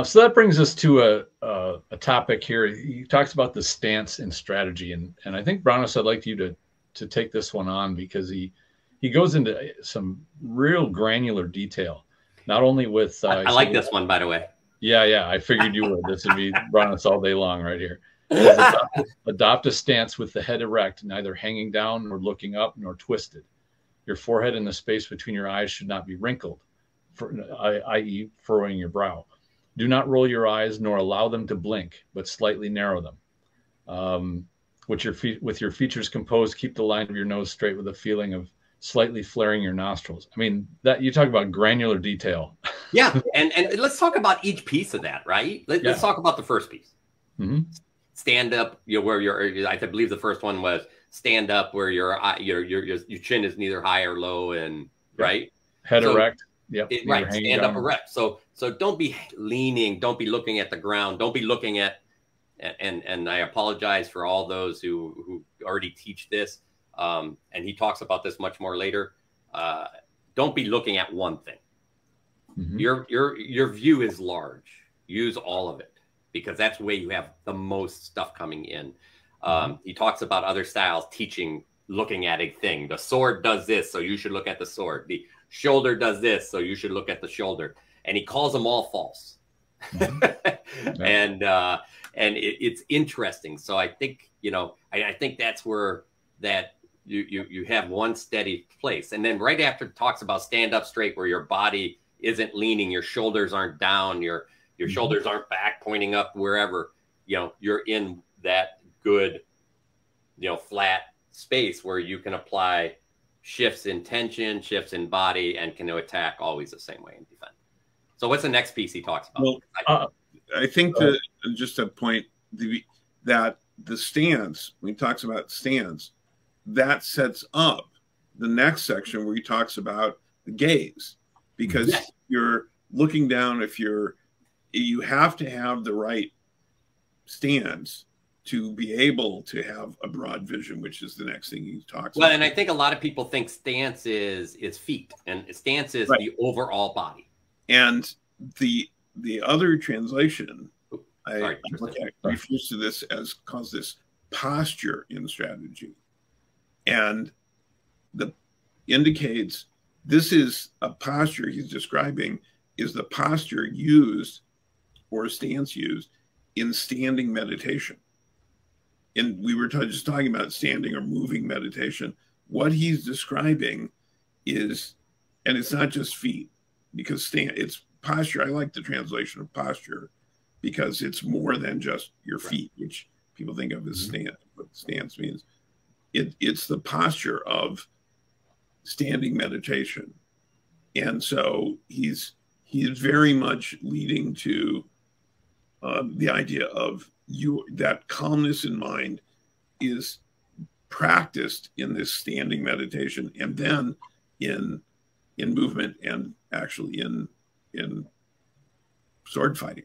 So that brings us to a topic here. He talks about the stance and strategy, and I think Brannos, I'd like you to take this one on, because he goes into some real granular detail, not only with. I like this one, by the way. Yeah. I figured you would. This would be Brannos all day long right here. Adopt a stance with the head erect, neither hanging down nor looking up nor twisted. Your forehead and the space between your eyes should not be wrinkled, i.e. furrowing your brow. Do not roll your eyes nor allow them to blink, but slightly narrow them. With your features composed, keep the line of your nose straight with a feeling of slightly flaring your nostrils. I mean, that you talk about granular detail. Yeah, and let's talk about each piece of that, right? Let's talk about the first piece. Stand up, where I believe the first one was stand up where your chin is neither high or low, and right, head erect. Yep. Right. Stand up erect. So don't be leaning. Don't be looking at the ground. Don't be looking at. And I apologize for all those who already teach this. And he talks about this much more later. Don't be looking at one thing. Your view is large. Use all of it, because that's where you have the most stuff coming in. He talks about other styles teaching, looking at a thing. The sword does this, so you should look at the sword. The shoulder does this, so you should look at the shoulder. And he calls them all false. And it's interesting. So I think, I think that's where that you have one steady place. And then right after it talks about stand up straight, where your body isn't leaning, your shoulders aren't down, your shoulders aren't back pointing up wherever, you're in that good, flat space where you can apply shifts in tension, shifts in body, and can attack always the same way and defend. So what's the next piece he talks about? Well, I think that just a point that the stance, when he talks about stance, that sets up the next section where he talks about the gaze, because you're looking down. You have to have the right stance to be able to have a broad vision, which is the next thing he talks about. Well, and I think a lot of people think stance is feet, and stance is the overall body. And the other translation, I refers to this as calls this posture in strategy, and indicates this is a posture he's describing is the posture used or stance used in standing meditation. And we were just talking about standing or moving meditation. What he's describing is, and it's not just feet, because it's posture. I like the translation of posture because it's more than just your feet, which people think of as stance. What stance means, it's the posture of standing meditation. And so he's very much leading to the idea of that calmness in mind is practiced in this standing meditation, and then in movement, and actually in sword fighting.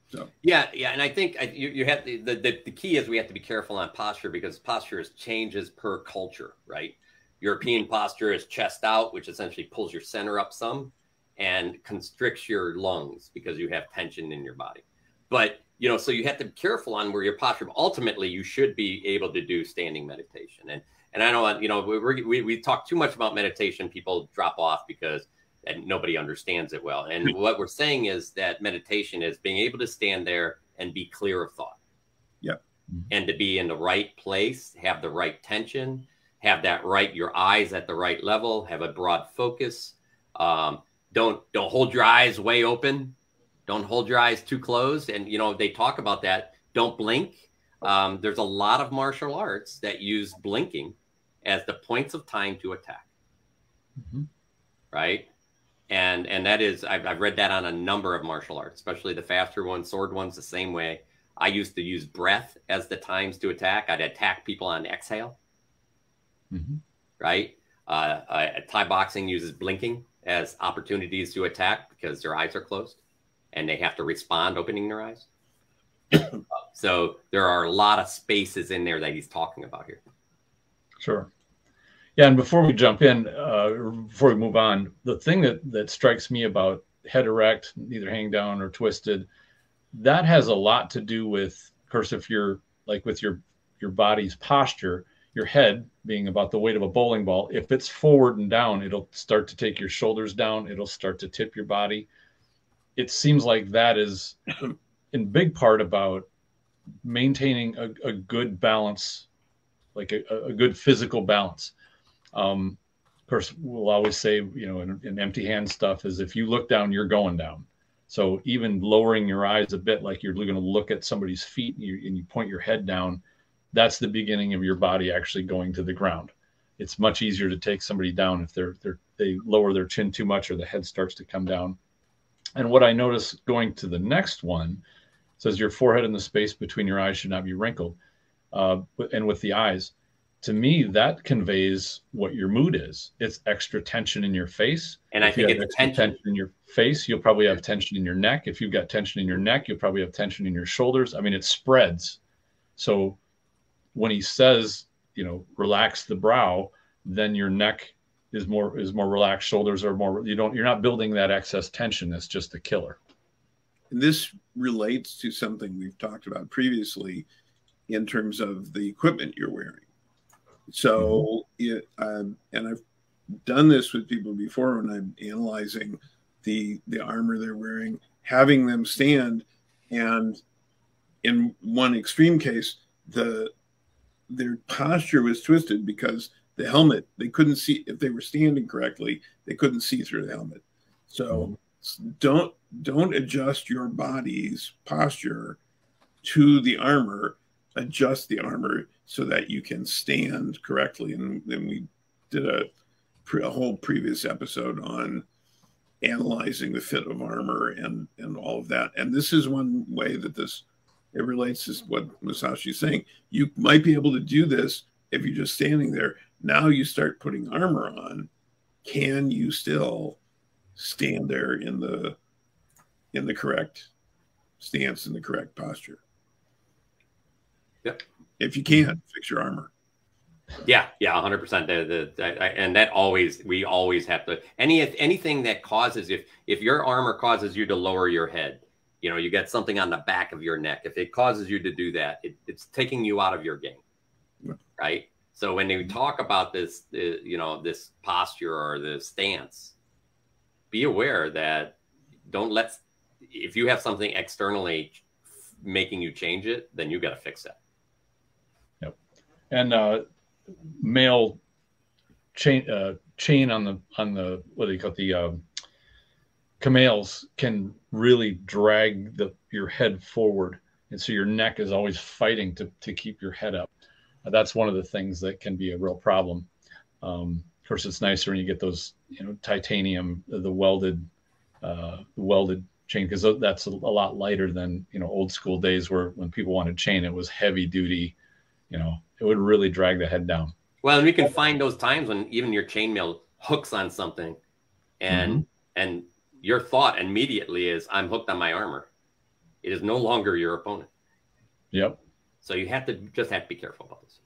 So yeah, and I think you have the key is we have to be careful on posture, because posture changes per culture, right? European posture is chest out, which essentially pulls your center up some and constricts your lungs because you have tension in your body. But so you have to be careful on where your posture. Ultimately, you should be able to do standing meditation. And I don't want, we talk too much about meditation. People drop off because nobody understands it well. And what we're saying is that meditation is being able to stand there and be clear of thought. Yeah. And to be in the right place, have the right tension, have that right, your eyes at the right level, have a broad focus. Don't hold your eyes way open. Don't hold your eyes too closed. And, you know, they talk about that. Don't blink. There's a lot of martial arts that use blinking as the points of time to attack. Right. And that is, I've read that on a number of martial arts, especially the faster ones, sword ones, the same way. I used to use breath as the times to attack. I'd attack people on exhale. Right. Thai boxing uses blinking as opportunities to attack because their eyes are closed and they have to respond opening their eyes. So there are a lot of spaces in there that he's talking about here. Sure. Yeah, and before we jump in, before we move on, the thing that strikes me about head erect, neither hang down or twisted, that has a lot to do with, of course, if you're like with your body's posture, your head being about the weight of a bowling ball, if it's forward and down, it'll start to take your shoulders down. It'll start to tip your body. It seems like that is in big part about maintaining a good balance, like a good physical balance. Of course, we'll always say, you know, in empty hand stuff is if you look down, you're going down. So even lowering your eyes a bit, like you're going to look at somebody's feet and you point your head down, that's the beginning of your body actually going to the ground. It's much easier to take somebody down if they lower their chin too much or the head starts to come down. And what I notice going to the next one says your forehead and the space between your eyes should not be wrinkled. And with the eyes, to me, that conveys what your mood is. It's extra tension in your face. And I think it's tension in your face. You'll probably have tension in your neck. If you've got tension in your neck, you'll probably have tension in your shoulders. I mean, it spreads. So when he says, you know, relax the brow, then your neck is more relaxed. Shoulders are more. You're not building that excess tension. That's just the killer. And this relates to something we've talked about previously in terms of the equipment you're wearing. So, and I've done this with people before when I'm analyzing the armor they're wearing, having them stand, and in one extreme case, their posture was twisted because the helmet, they couldn't see, if they were standing correctly, they couldn't see through the helmet. So don't adjust your body's posture to the armor, adjust the armor so that you can stand correctly. And then we did a whole previous episode on analyzing the fit of armor and all of that. And this is one way that it relates to what Musashi is saying. You might be able to do this if you're just standing there. Now you start putting armor on. Can you still stand there in the correct stance, in the correct posture? Yep. If you can't, fix your armor. Yeah, 100%. And that we always have to, anything that causes, if your armor causes you to lower your head, you know, you get something on the back of your neck, if it causes you to do that, it's taking you out of your game, right? So when we talk about this, you know, this posture or the stance, be aware that if you have something externally making you change it, then you got to fix that. Yep. And male chain on the what do you call it, the camels can really drag your head forward, and so your neck is always fighting to keep your head up. That's one of the things that can be a real problem. Of course, it's nicer when you get those, you know, titanium, the welded chain, because that's a lot lighter than, you know, old school days where when people wanted chain, it was heavy duty. You know, it would really drag the head down. Well, and we can find those times when even your chainmail hooks on something, and your thought immediately is, "I'm hooked on my armor." It is no longer your opponent. Yep. So you have to be careful about this.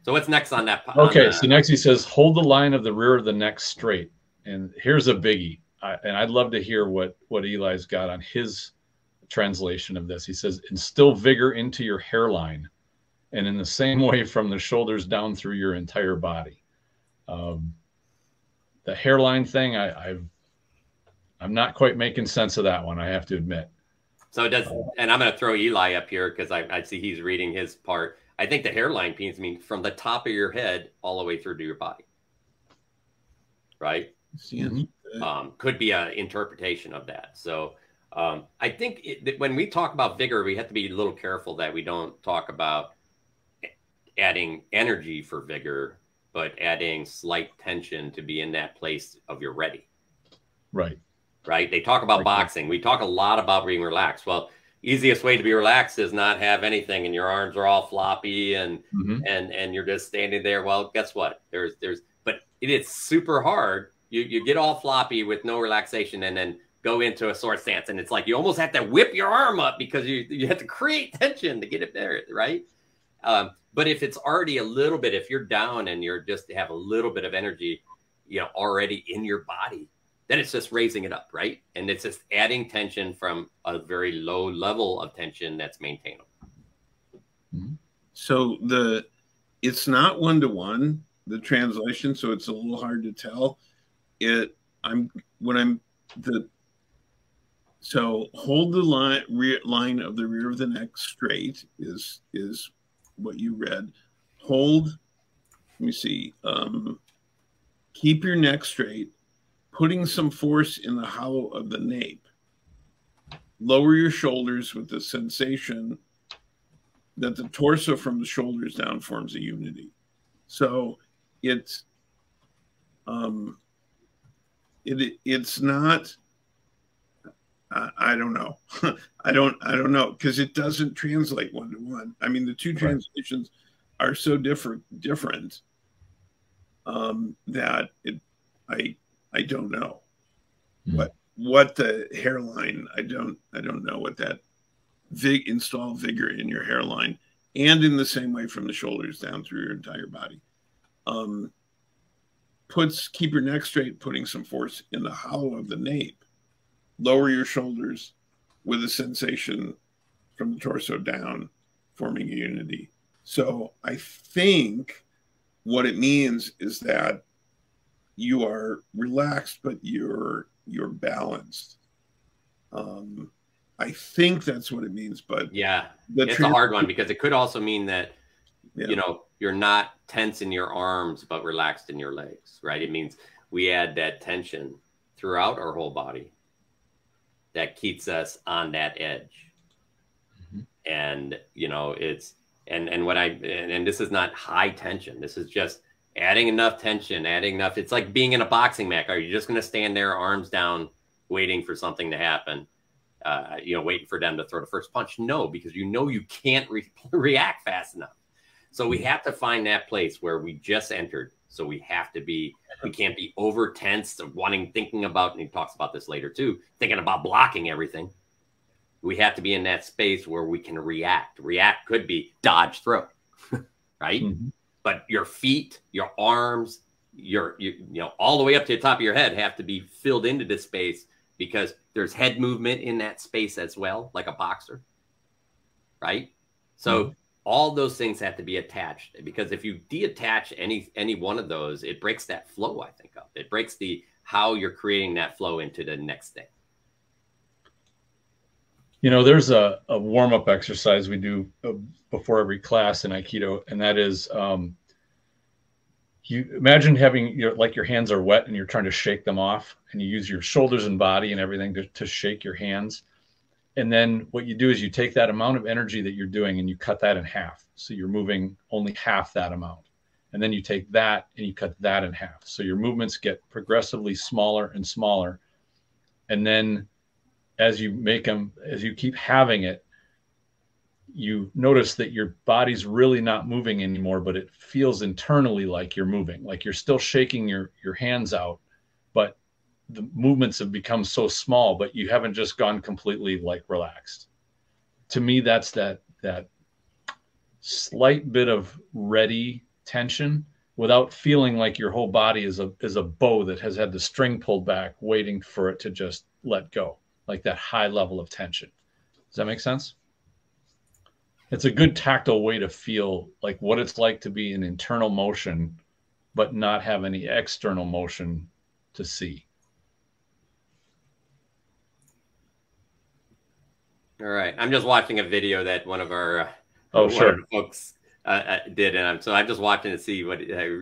So what's next on that? Okay, so next he says, hold the line of the rear of the neck straight. And here's a biggie. And I'd love to hear what Eli's got on his translation of this. He says, instill vigor into your hairline, and in the same way from the shoulders down through your entire body. The hairline thing, I'm not quite making sense of that one, I have to admit. So it does, and I'm going to throw Eli up here because I see he's reading his part. I think the hairline means from the top of your head all the way through to your body, right? Could be an interpretation of that. So I think when we talk about vigor, we have to be a little careful that we don't talk about adding energy for vigor, but adding slight tension to be in that place of you're ready. Right. Right. They talk about boxing. We talk a lot about being relaxed. Well, easiest way to be relaxed is not have anything and your arms are all floppy and and you're just standing there. Well, guess what? But it is super hard. You get all floppy with no relaxation and then go into a sword stance. And it's like you almost have to whip your arm up because you have to create tension to get it there. Right. But if it's already a little bit, if you're down and you're just have a little bit of energy, already in your body, then it's just raising it up, right? And it's just adding tension from a very low level of tension that's maintainable. So it's not one-to-one, the translation, so it's a little hard to tell. So hold the line of the rear of the neck straight is what you read. Hold, let me see, keep your neck straight, putting some force in the hollow of the nape. Lower your shoulders with the sensation that the torso from the shoulders down forms a unity. So it's not, I don't know. I don't know, because it doesn't translate one-to-one. I mean, the two translations are so different that I don't know what the hairline. I don't know what that install vigor in your hairline, and in the same way from the shoulders down through your entire body. Keep your neck straight, putting some force in the hollow of the nape. Lower your shoulders with a sensation from the torso down, forming a unity. So I think what it means is that you are relaxed, but you're balanced. I think that's what it means, but yeah, it's a hard one because it could also mean that you're not tense in your arms but relaxed in your legs, right? It means we add that tension throughout our whole body that keeps us on that edge. And it's and this is not high tension. This is just adding enough tension, it's like being in a boxing match. Are you just going to stand there, arms down, waiting for something to happen? Waiting for them to throw the first punch? No, because you can't react fast enough. So we have to find that place where we just entered. So we can't be over tense of thinking about, and he talks about this later too, thinking about blocking everything. We have to be in that space where we can react. React could be dodge, throw, right? But your feet, your arms, all the way up to the top of your head have to be filled into this space, because there's head movement in that space as well, like a boxer, right? So all those things have to be attached, because if you detach any one of those, it breaks that flow, I think, up. It breaks how you're creating that flow into the next thing. There's a warm-up exercise we do before every class in Aikido, and that is you imagine having your hands are wet and you're trying to shake them off, and you use your shoulders and body and everything to shake your hands. And then what you do is you take that amount of energy that you're doing and you cut that in half. So you're moving only half that amount. And then you take that and you cut that in half. So your movements get progressively smaller and smaller. And then as you keep having it, you notice that your body's really not moving anymore, but it feels internally like you're moving, like you're still shaking your hands out, but the movements have become so small, but you haven't just gone completely relaxed. To me, that's that slight bit of ready tension without feeling like your whole body is a bow that has had the string pulled back, waiting for it to just let go, like that high level of tension. Does that make sense? It's a good tactile way to feel like what it's like to be in internal motion, but not have any external motion to see. All right. I'm just watching a video that one of our Oh, sure. one of the folks did, and I'm just watching to see what.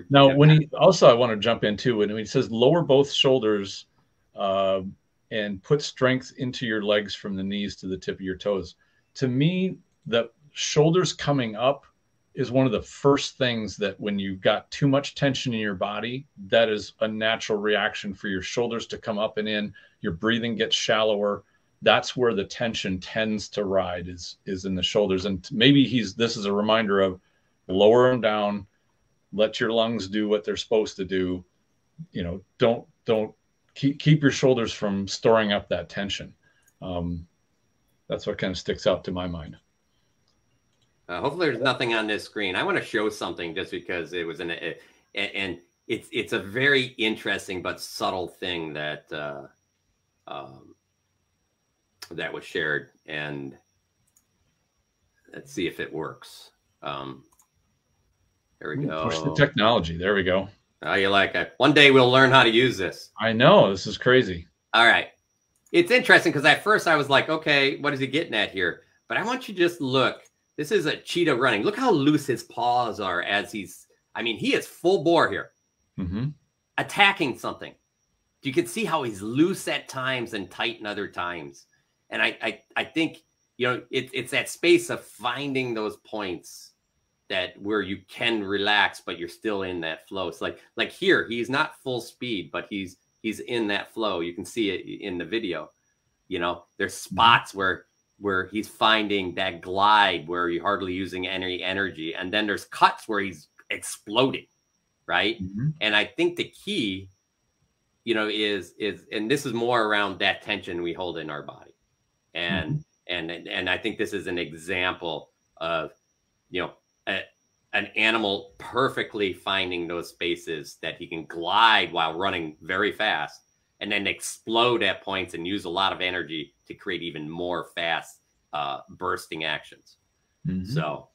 Now, when he also, I want to jump into when he says lower both shoulders and put strength into your legs from the knees to the tip of your toes. To me, the shoulders coming up is one of the first things that when you've got too much tension in your body, that is a natural reaction for your shoulders to come up and in. Your breathing gets shallower. That's where the tension tends to ride is in the shoulders. And maybe this is a reminder of lower them down, let your lungs do what they're supposed to do. You know, don't keep your shoulders from storing up that tension. That's what kind of sticks out to my mind. Hopefully there's nothing on this screen. I want to show something just because it was and it's a very interesting but subtle thing that that was shared, and let's see if it works. There we go. Push the technology. There we go. Oh, you like it. One day we'll learn how to use this. I know. This is crazy. All right. It's interesting because at first I was like, okay, what is he getting at here? But I want you to just look. This is a cheetah running. Look how loose his paws are as he's, I mean, he is full bore here, attacking something. You can see how he's loose at times and tight in other times. And I think, you know, it's that space of finding those points that where you can relax, but you're still in that flow. It's like here, he's not full speed, but he's in that flow. You can see it in the video. You know, there's spots where he's finding that glide where you're hardly using any energy. And then there's cuts where he's exploding, right? And I think the key, you know, is, and this is more around that tension we hold in our body. And I think this is an example of, you know, an animal perfectly finding those spaces that he can glide while running very fast and then explode at points and use a lot of energy to create even more fast bursting actions. So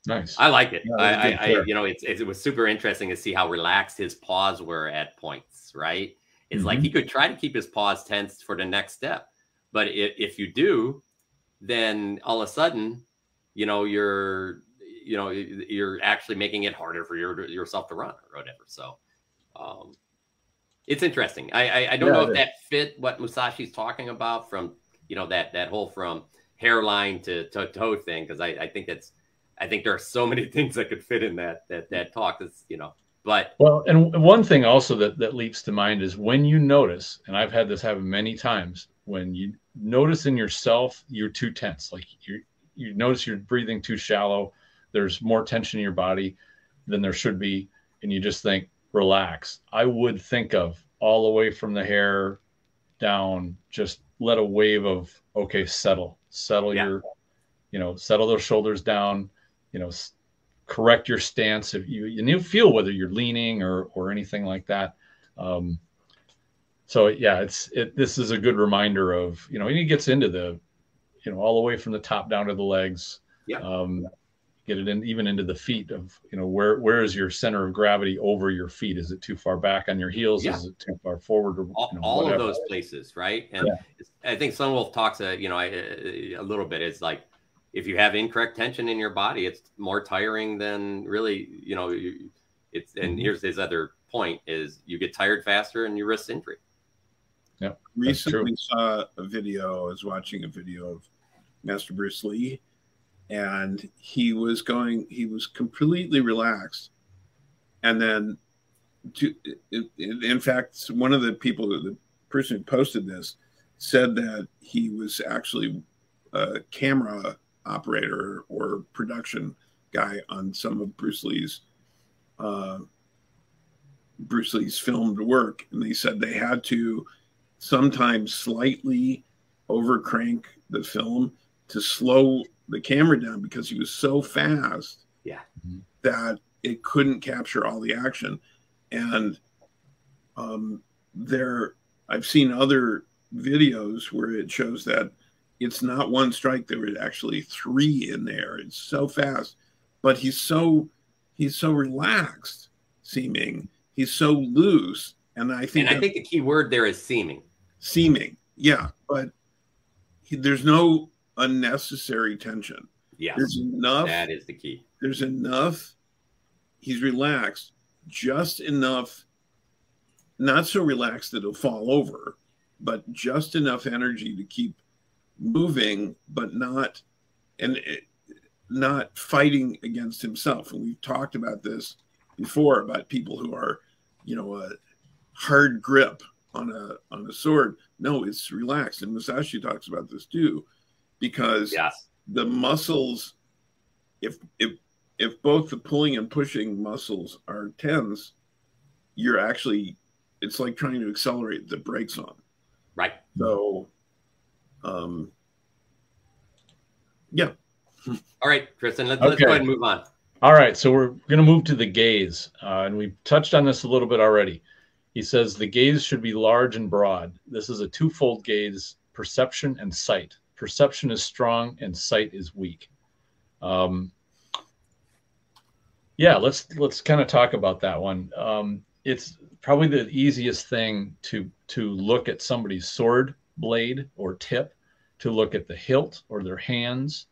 nice. I like it. Yeah, you know, it was super interesting to see how relaxed his paws were at points, right? It's like he could try to keep his paws tense for the next step. But if you do, then all of a sudden, you know, you're actually making it harder for yourself to run or whatever. So it's interesting. I don't know if that fit what Musashi's talking about from, you know, that whole from hairline to toe thing, because I think there are so many things that could fit in that talk. It's, you know, but well, and one thing also that leaps to mind is when you notice, and I've had this happen many times, when you notice in yourself you're too tense, like you notice you're breathing too shallow, there's more tension in your body than there should be, and you just think, relax. I would think of all the way from the hair down, just let a wave of, okay, settle your, you know, settle those shoulders down, you know, correct your stance if you feel whether you're leaning or anything like that. So yeah, this is a good reminder of, you know, and he gets into the, you know, all the way from the top down to the legs. Get it in even into the feet of, you know, where is your center of gravity over your feet? Is it too far back on your heels? Is it too far forward? Or, you know, all of those places, right? And I think Sunwolf talks, you know, a little bit. It's like if you have incorrect tension in your body, it's more tiring than really, you know, it's. And here's his other point: is you get tired faster and you risk injury. Yeah, recently saw a video. I was watching a video of Master Bruce Lee. And he was completely relaxed. And then, in fact, one of the people, the person who posted this, said that he was actually a camera operator or production guy on some of Bruce Lee's filmed work. And they said they had to sometimes slightly overcrank the film to slow the camera down because he was so fast that it couldn't capture all the action. And I've seen other videos where it shows that it's not one strike, there were actually three in there. It's so fast, but he's so relaxed seeming, he's so loose. And I think the key word there is seeming. Yeah, but there's no unnecessary tension. Yes, there's enough. That is the key. There's enough. He's relaxed, just enough, not so relaxed that he'll fall over, but just enough energy to keep moving, but not fighting against himself. And we've talked about this before about people who are, a hard grip on a sword. No, it's relaxed. And Musashi talks about this too, because the muscles, if both the pulling and pushing muscles are tense, it's like trying to accelerate the brakes on. Right. So, yeah. All right, Tristan, let's go ahead and move on. All right, so we're going to move to the gaze, and we touched on this a little bit already. He says the gaze should be large and broad. This is a twofold gaze: perception and sight. Perception is strong and sight is weak. Yeah, let's kind of talk about that one. It's probably the easiest thing to look at somebody's sword blade or tip, to look at the hilt or their hands,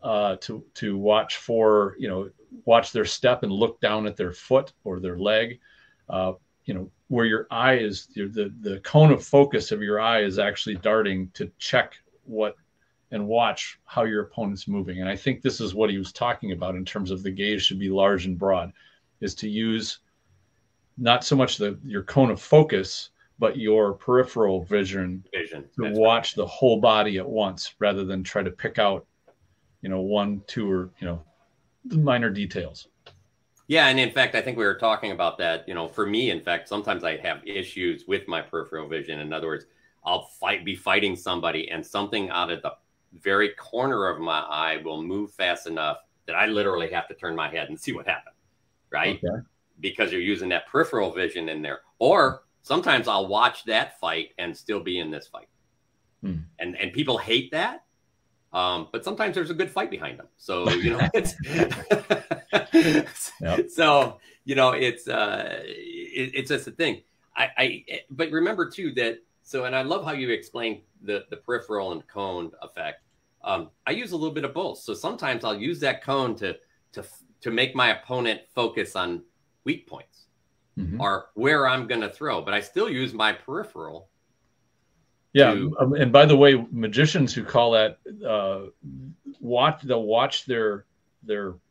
to watch for, watch their step and look down at their foot or their leg. Where your eye is, the cone of focus of your eye is actually darting to check and watch how your opponent's moving. And I think this is what he was talking about in terms of the gaze should be large and broad, is to use not so much your cone of focus, but your peripheral vision to watch the whole body at once, rather than try to pick out, one, two, or, the minor details. Yeah, and in fact, I think we were talking about that. For me, in fact, sometimes I have issues with my peripheral vision. In other words, I'll be fighting somebody, and something out of the very corner of my eye will move fast enough that I literally have to turn my head and see what happened, right? Okay. Because you're using that peripheral vision in there. Or sometimes I'll watch that fight and still be in this fight. And people hate that. But sometimes there's a good fight behind them. So, it's so, it's just a thing. But remember too that, and I love how you explained the peripheral and cone effect. I use a little bit of both. So sometimes I'll use that cone to make my opponent focus on weak points or where I'm going to throw, but I still use my peripheral. Yeah, and by the way, magicians who call that they'll watch their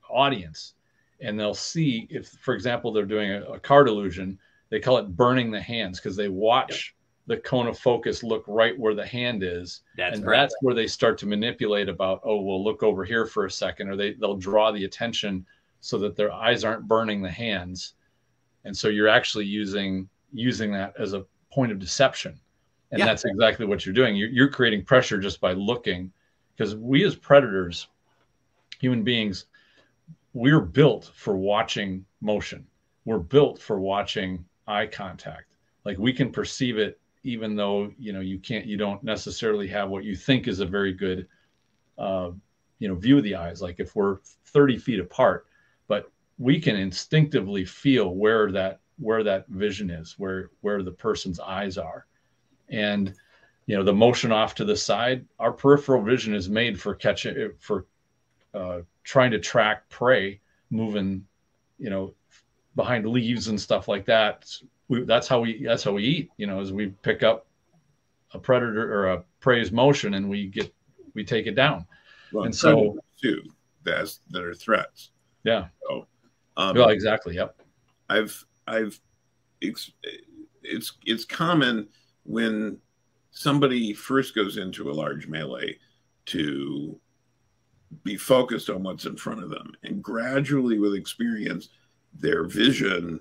audience, and they'll see if, for example, they're doing a card illusion. They call it burning the hands, because they watch the cone of focus look right where the hand is, that's where they start to manipulate about, we'll look over here for a second, or they'll draw the attention so that their eyes aren't burning the hands, and so you're actually using that as a point of deception. And that's exactly what you're doing. You're creating pressure just by looking, because we as predators, human beings, we're built for watching motion. We're built for watching eye contact. Like, we can perceive it, even though, you don't necessarily have what you think is a very good, view of the eyes. Like if we're 30 feet apart, but we can instinctively feel where that vision is, where the person's eyes are. And, the motion off to the side, our peripheral vision is made for trying to track prey moving, behind leaves and stuff like that. That's how we eat, as we pick up a predator or a prey's motion, and we take it down. Well, and so too, that are threats. Yeah. So, well, exactly. Yep. It's common when somebody first goes into a large melee to be focused on what's in front of them, and gradually with experience, their vision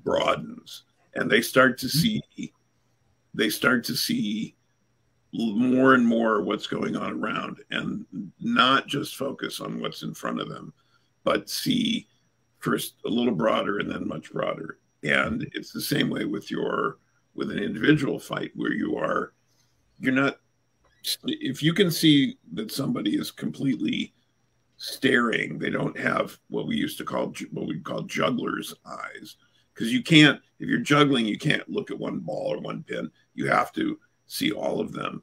broadens, and they start to see more and more what's going on around, and not just focus on what's in front of them, but see first a little broader and then much broader. And it's the same way with an individual fight, where you're not, if you can see that somebody is completely staring, they don't have what we call juggler's eyes, because you can't, if you're juggling, you can't look at one ball or one pin. You have to see all of them.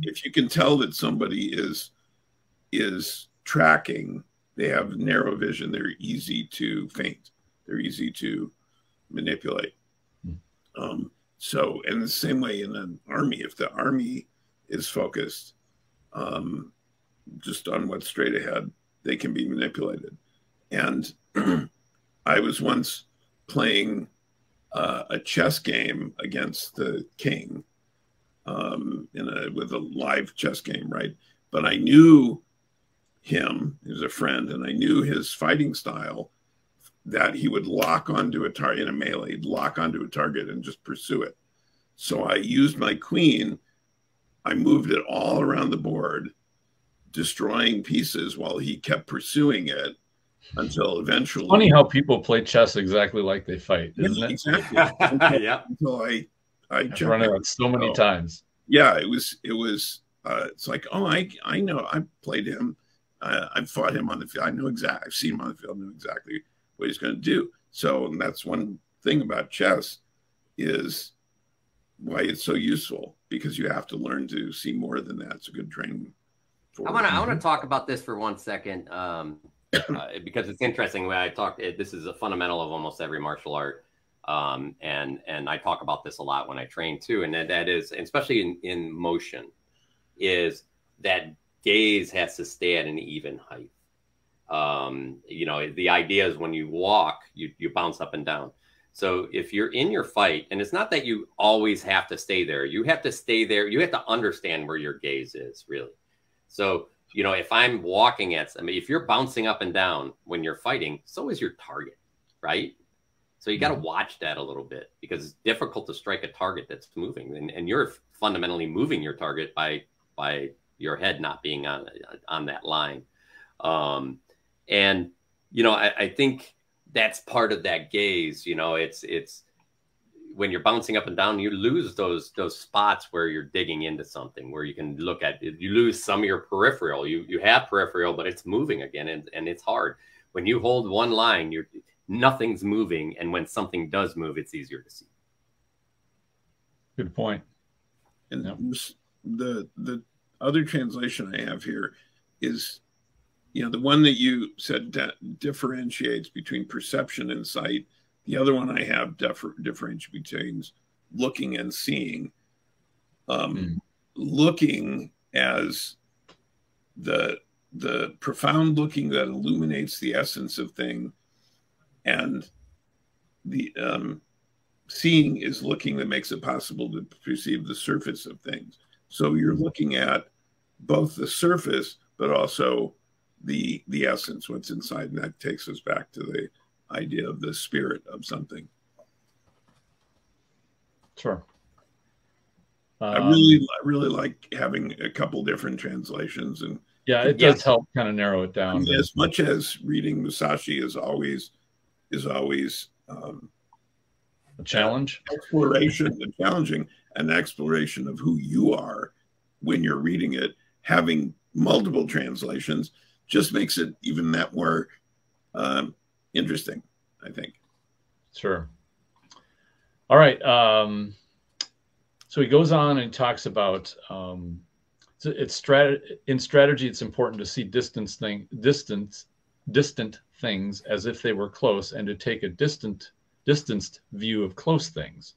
If you can tell that somebody is is tracking. They have narrow vision. They're easy to feint. They're easy to manipulate. So, in the same way in an army, if the army is focused just on what's straight ahead, they can be manipulated. And I was once playing a chess game against the king with a live chess game, right? But I knew him, he was a friend, and I knew his fighting style, that he would lock onto a target in a melee, he'd lock onto a target and just pursue it. So I used my queen, I moved it all around the board, destroying pieces while he kept pursuing it until eventually. It's funny how people play chess exactly like they fight, isn't it? Exactly. Yeah. Until I've run it out so many times. Yeah, it was. It's like, oh, I know. I played him. I fought him on the field. I know exactly. I've seen him on the field. I know exactly what he's going to do. So, and that's one thing about chess is why it's so useful, because you have to learn to see more than that. It's a good training. I want to talk about this for 1 second because it's interesting. When I talk, this is a fundamental of almost every martial art, and I talk about this a lot when I train too. And that is, especially in motion, is that gaze has to stay at an even height. You know, the idea is when you walk, you bounce up and down. So if you're in your fight, and it's not that you always have to stay there, you have to stay there. You have to understand where your gaze is, really. So, you know, if I'm walking if you're bouncing up and down when you're fighting, so is your target, right? So you got to watch that a little bit, because it's difficult to strike a target that's moving, and you're fundamentally moving your target by your head not being on that line. And, you know, I think that's part of that gaze. You know, it's when you're bouncing up and down, you lose those spots where you're digging into something, where you can look at it. You lose some of your peripheral. You have peripheral, but it's moving again, and it's hard. When you hold one line, nothing's moving, and when something does move, it's easier to see. Good point. And the other translation I have here is, you know, the one that you said differentiates between perception and sight. The other one I have differentiates between looking and seeing. Looking as the profound looking that illuminates the essence of thing, and the seeing is looking that makes it possible to perceive the surface of things. So you're looking at both the surface, but also the essence, what's inside, and that takes us back to the idea of the spirit of something. Sure. I really like having a couple different translations, and yeah, it does help kind of narrow it down. I mean, as much as reading Musashi is always a challenge, challenging, an exploration of who you are when you're reading it. Having multiple translations just makes it even that more interesting, I think. Sure. All right. So he goes on and talks about in strategy. It's important to see distant things as if they were close, and to take a distanced view of close things.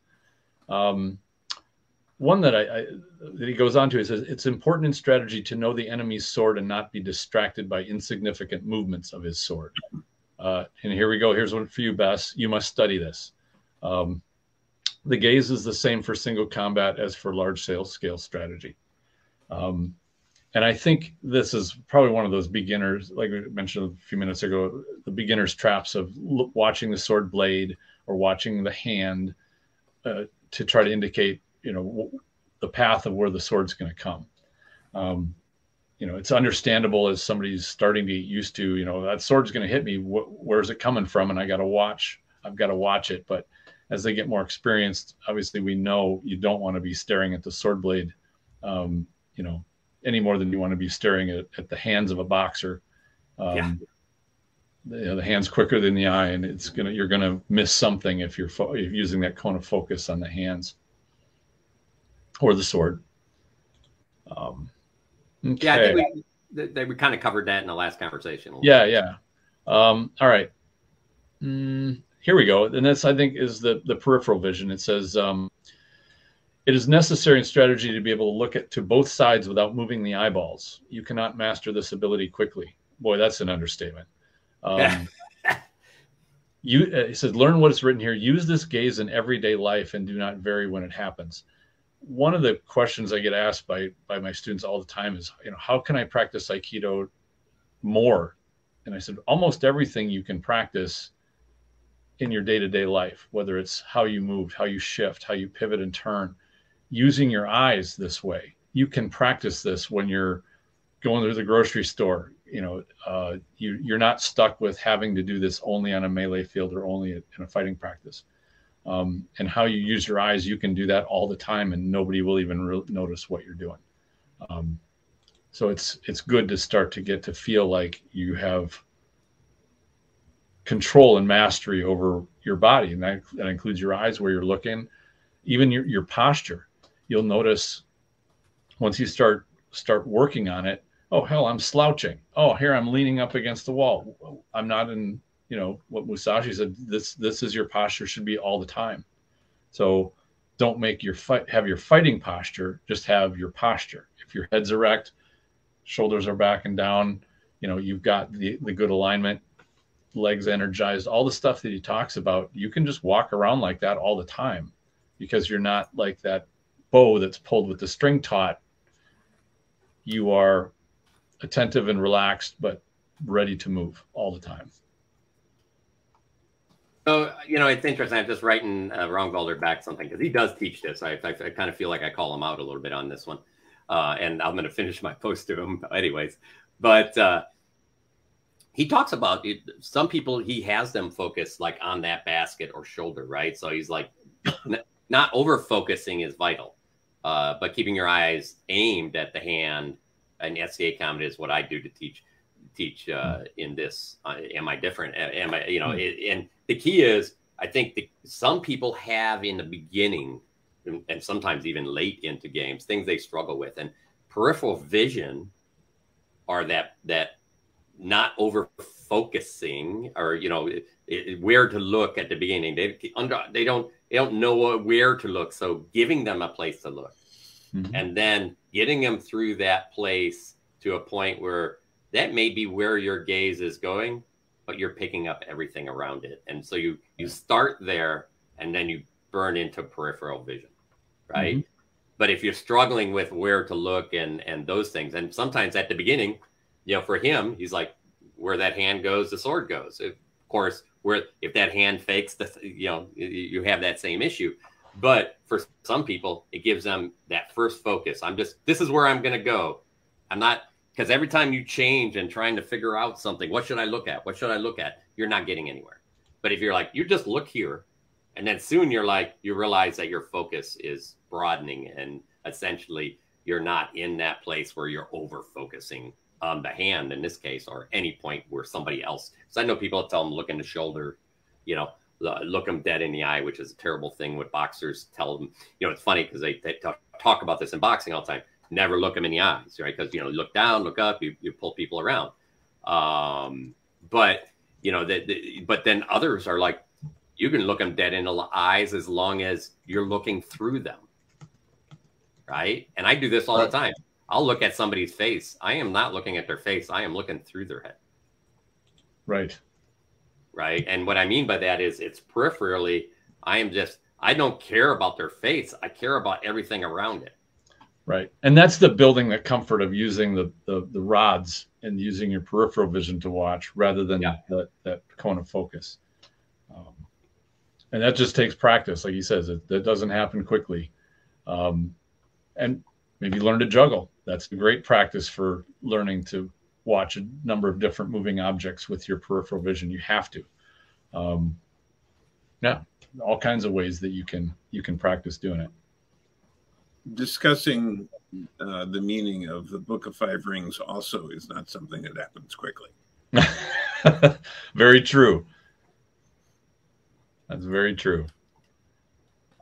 One that that he goes on to is, it's important in strategy to know the enemy's sword and not be distracted by insignificant movements of his sword. And here we go. Here's one for you, Bess. You must study this. The gaze is the same for single combat as for large scale strategy. And I think this is probably one of those beginners, like we mentioned a few minutes ago, the beginner's traps of watching the sword blade or watching the hand to try to indicate, you know, the path of where the sword's going to come. You know, it's understandable as somebody's starting to get used to, you know, that sword's going to hit me. Where's it coming from? And I've got to watch it. But as they get more experienced, obviously we know you don't want to be staring at the sword blade, you know, any more than you want to be staring at the hands of a boxer. The hand's quicker than the eye, and you're gonna miss something if you're using that cone of focus on the hands or the sword. Okay. Yeah, I think we kind of covered that in the last conversation. Yeah, yeah. All right. Here we go. And this, I think, is the peripheral vision. It says, it is necessary in strategy to be able to look to both sides without moving the eyeballs. You cannot master this ability quickly. Boy, that's an understatement. He says, learn what is written here. Use this gaze in everyday life and do not vary when it happens. One of the questions I get asked by my students all the time is, how can I practice Aikido more? And I said, almost everything you can practice in your day-to-day life, whether it's how you move, how you shift, how you pivot and turn, using your eyes this way. You can practice this when you're going to the grocery store. You're not stuck with having to do this only on a melee field or only in a fighting practice. And how you use your eyes, you can do that all the time and nobody will even notice what you're doing. So it's good to start to get to feel like you have control and mastery over your body. And that includes your eyes, where you're looking, even your posture. You'll notice once you start working on it, oh, hell, I'm slouching. Oh, here I'm leaning up against the wall. I'm not in, what Musashi said, this is your posture should be all the time. So don't make have your fighting posture, just have your posture. If your head's erect, shoulders are back and down, you've got the good alignment, legs energized, all the stuff that he talks about, you can just walk around like that all the time because you're not like that bow that's pulled with the string taut. You are attentive and relaxed, but ready to move all the time. So, it's interesting. I'm just writing Ron back something because he does teach this. I kind of feel like I call him out a little bit on this one. And I'm going to finish my post to him anyways. But he talks about it. Some people, he has them focus like on that basket or shoulder, right? So he's like, not over focusing is vital, but keeping your eyes aimed at the hand. And SCA comment is what I do to teach in this. Am I different? Am I, and the key is, I think some people have in the beginning and sometimes even late into games, things they struggle with, and peripheral vision are that not over focusing or, where to look at the beginning. They don't know where to look. So giving them a place to look. Mm-hmm. And then getting them through that place to a point where that may be where your gaze is going, but you're picking up everything around it. And so you start there and then you burn into peripheral vision, right? Mm-hmm. But if you're struggling with where to look and those things, and sometimes at the beginning, for him, he's like, where that hand goes, the sword goes. Of course, if that hand fakes, you have that same issue. But for some people, it gives them that first focus. This is where I'm going to go. I'm not, because every time you change and trying to figure out something, what should I look at? What should I look at? You're not getting anywhere. But if you're like, you just look here, and then soon you realize that your focus is broadening and essentially you're not in that place where you're over focusing on the hand in this case, or any point where somebody else. So I know people tell them look in the shoulder, look them dead in the eye, which is a terrible thing. What boxers tell them, it's funny because they talk about this in boxing all the time. Never look them in the eyes, right? Because look down, look up, you pull people around. But then others are like, you can look them dead in the eyes as long as you're looking through them, right? And I do this all the time. I'll look at somebody's face. I am not looking at their face. I am looking through their head. Right. Right. And what I mean by that is it's peripherally. I don't care about their face. I care about everything around it. Right. And that's the building the comfort of using the rods and using your peripheral vision to watch rather than that cone of focus. And that just takes practice. Like he says, that doesn't happen quickly. And maybe learn to juggle. That's a great practice for learning to watch a number of different moving objects with your peripheral vision. You have to. All kinds of ways that you can practice doing it. Discussing the meaning of the Book of Five Rings also is not something that happens quickly. Very true. That's very true.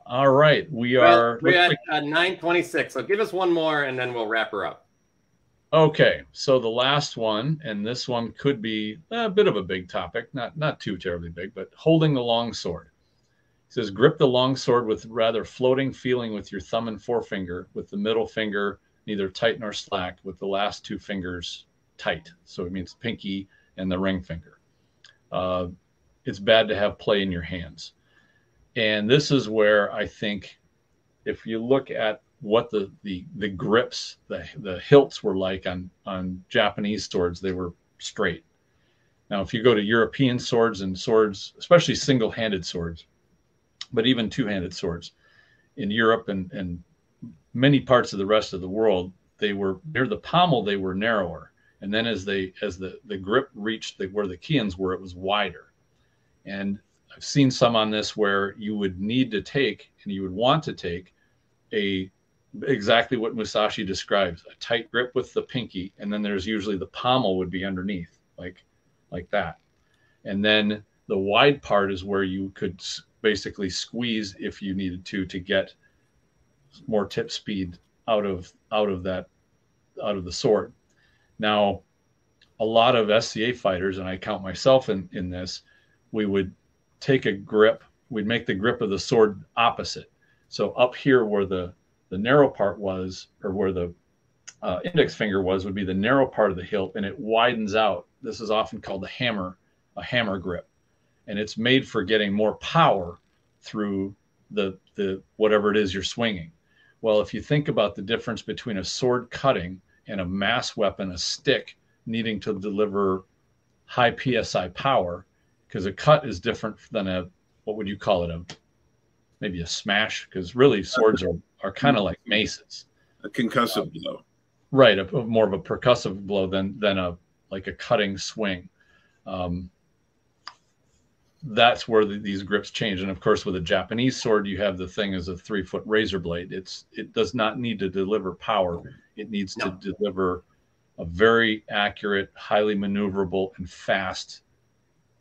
All right, we're at 9:26. So give us one more, and then we'll wrap her up. Okay, so the last one, and this one could be a bit of a big topic, not too terribly big, but holding the long sword. It says, grip the long sword with rather floating feeling with your thumb and forefinger, with the middle finger neither tight nor slack, with the last two fingers tight. So it means pinky and the ring finger. It's bad to have play in your hands. And this is where I think if you look at what the grips, the hilts were like on Japanese swords, they were straight. Now, if you go to European swords and swords, especially single-handed swords, but even two-handed swords in Europe and many parts of the rest of the world, they were near the pommel, they were narrower. And then as the grip reached where the keins were, it was wider. And I've seen some on this where you would need to take, and you would want to take, exactly what Musashi describes, a tight grip with the pinky, and then there's usually the pommel would be underneath, like that. And then the wide part is where you could basically squeeze if you needed to get more tip speed out of the sword. Now, a lot of SCA fighters, and I count myself in this, we would take a grip, we'd make the grip of the sword opposite. So up here where the narrow part was, or where the index finger was, would be the narrow part of the hilt, and it widens out. This is often called a hammer grip. And it's made for getting more power through the whatever it is you're swinging. Well, if you think about the difference between a sword cutting and a mass weapon, a stick needing to deliver high PSI power, because a cut is different than what would you call it? Maybe a smash, because really swords are kind of like maces. A concussive blow. Right, more of a percussive blow than like a cutting swing. That's where these grips change. And of course, with a Japanese sword, you have the thing as a 3-foot razor blade. It does not need to deliver power. It needs to deliver a very accurate, highly maneuverable, and fast,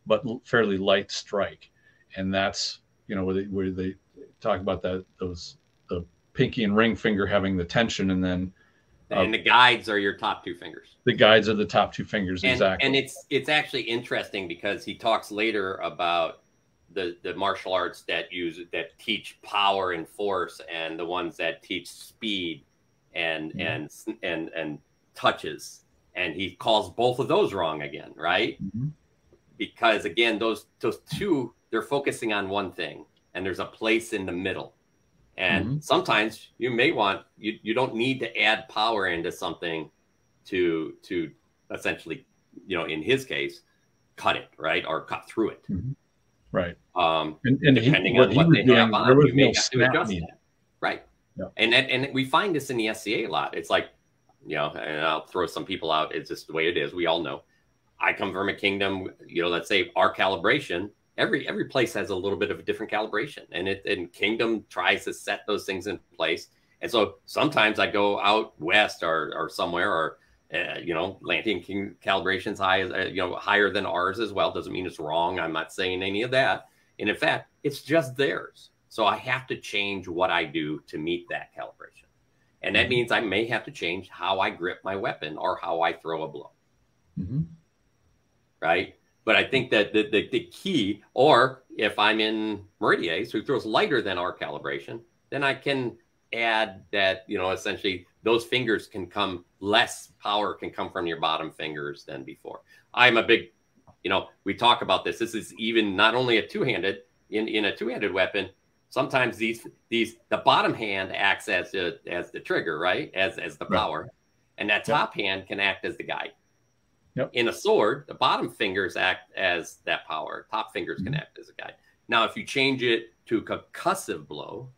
but fairly light strike. And that's, where they talk about the pinky and ring finger having the tension, and then and the guides are your top two fingers. The guides are the top two fingers, exactly. And it's actually interesting because he talks later about the martial arts that teach power and force, and the ones that teach speed and touches, and he calls both of those wrong again, right? Mm-hmm. Because again, those two, they're focusing on one thing, and there's a place in the middle. And sometimes you may want, you don't need to add power into something to essentially, in his case, cut it, right? Or cut through it. Mm-hmm. Right. And depending on what they have on, you may have to adjust that. Right. Yeah. And we find this in the SCA a lot. It's like, and I'll throw some people out. It's just the way it is. We all know. I come from a kingdom, let's say our calibration, every place has a little bit of a different calibration, and kingdom tries to set those things in place. And so sometimes I go out west or somewhere, or Atlantean King calibration's higher than ours as well. Doesn't mean it's wrong. I'm not saying any of that. And in fact, it's just theirs. So I have to change what I do to meet that calibration. And that means I may have to change how I grip my weapon or how I throw a blow. Mm-hmm. Right. But I think that the key, or if I'm in Meridies, who throws lighter than our calibration, then I can add that, essentially those fingers can come, less power can come from your bottom fingers than before. I'm a big, we talk about this. This is even not only a two-handed, in a two-handed weapon, sometimes the bottom hand acts as the trigger, right? As the power. And that top hand can act as the guide. Yep. In a sword, the bottom fingers act as that power. Top fingers can act as a guide. Now, if you change it to a concussive blow,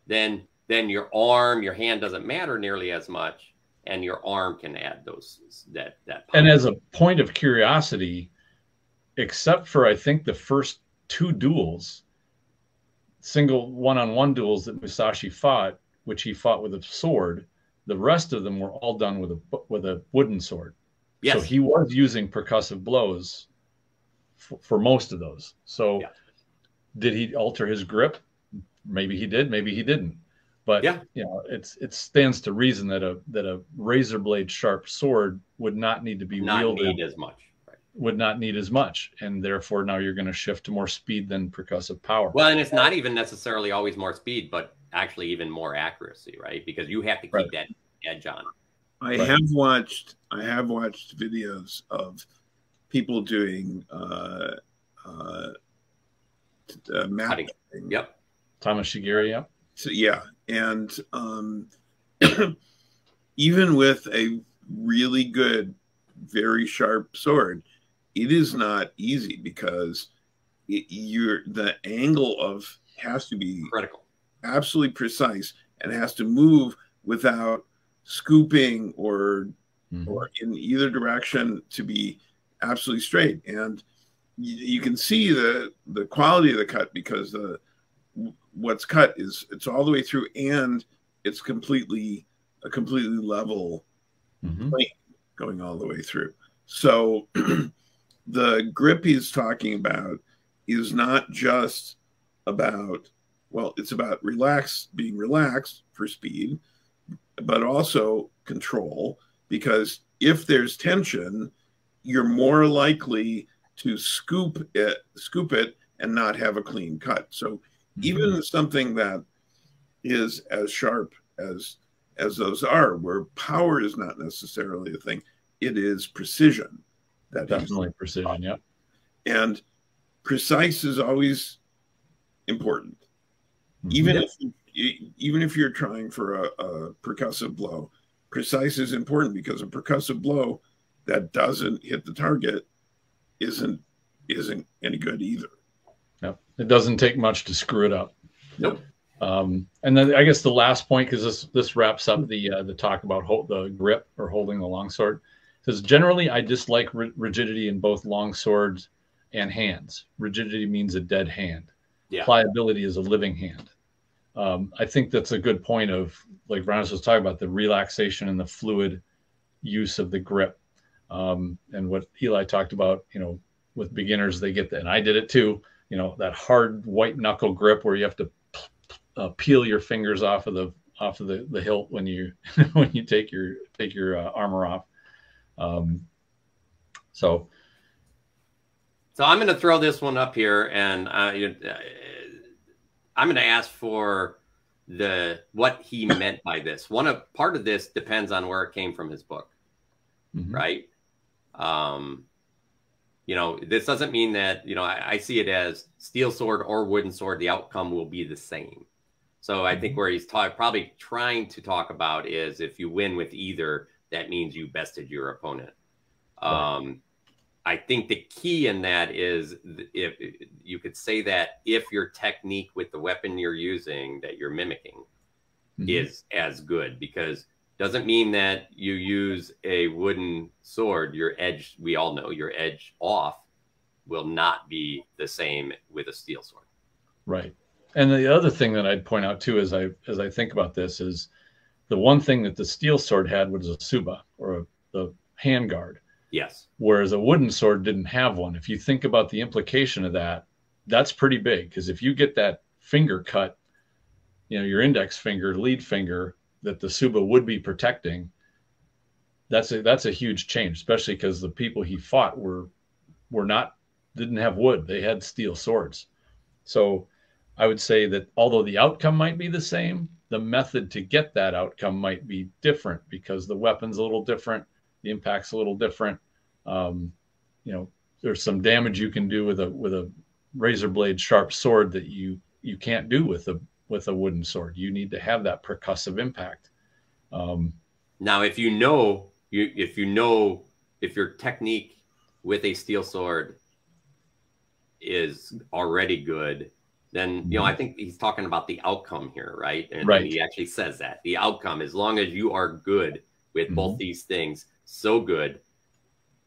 then your arm, your hand doesn't matter nearly as much, and your arm can add that power. And as a point of curiosity, except for I think the first two duels, single one-on-one duels that Musashi fought, which he fought with a sword, the rest of them were all done with a wooden sword. Yes. So he was using percussive blows for most of those. So did he alter his grip? Maybe he did, maybe he didn't. But Yeah. you know, it stands to reason that a razor blade sharp sword would not need to be Not wielded, need as much. Right. would not need as much, and therefore now you're going to shift to more speed than percussive power. Well, and it's not even necessarily always more speed, but actually even more accuracy, right? Because you have to keep Right. that edge on. I Right. have watched videos of people doing map Cutting. cutting. Yep. Thomas Shigeri, yeah. So yeah, and even with a really good, very sharp sword, it is not easy because the angle of has to be Critical. absolutely precise and has to move without scooping or in either direction to be absolutely straight. And you can see the quality of the cut because what's cut is it's all the way through and it's a completely level plane going all the way through. So the grip he's talking about is not just about, well, it's about being relaxed for speed, but also control, because if there's tension, you're more likely to scoop it and not have a clean cut. So even something that is as sharp as those are, where power is not necessarily a thing, it is precision. That Definitely precision, yeah. And precise is always important. Even if you're trying for a percussive blow, precise is important, because a percussive blow that doesn't hit the target isn't any good either. Yep. It doesn't take much to screw it up. Nope. And then I guess the last point, because this wraps up the talk about the grip or holding the longsword, says generally I dislike rigidity in both longswords and hands. Rigidity means a dead hand. Yeah. Pliability is a living hand. I think that's a good point of, like Brannos was talking about, the relaxation and the fluid use of the grip. And what Eli talked about, you know, with beginners, they get that, and I did it too, you know, that hard white knuckle grip where you have to peel your fingers off of the hilt when you when you take your armor off. So I'm going to throw this one up here, and I'm going to ask for what he meant by this. Part of this depends on where it came from, his book, right? You know, this doesn't mean that, you know, I see it as steel sword or wooden sword, the outcome will be the same. So I think where he's probably trying to talk about is if you win with either, that means you bested your opponent. Right. I think the key in that is, if you could say that if your technique with the weapon you're using that you're mimicking is as good, because doesn't mean that you use a wooden sword, your edge, we all know your edge off will not be the same with a steel sword. Right. And the other thing that I'd point out too, as I think about this, is the one thing that the steel sword had was a tsuba, or the handguard. Yes. Whereas a wooden sword didn't have one. If you think about the implication of that, that's pretty big, because if you get that finger cut, you know, your index finger, lead finger, that the tsuba would be protecting, that's a huge change, especially because the people he fought didn't have wood. They had steel swords. So I would say that although the outcome might be the same, the method to get that outcome might be different, because the weapon's a little different, the impact's a little different. You know, there's some damage you can do with a razor blade sharp sword that you can't do with a wooden sword. You need to have that percussive impact. Now, if your technique with a steel sword is already good, then, you know, I think he's talking about the outcome here, right? And he actually says that the outcome, as long as you are good with both these things, so good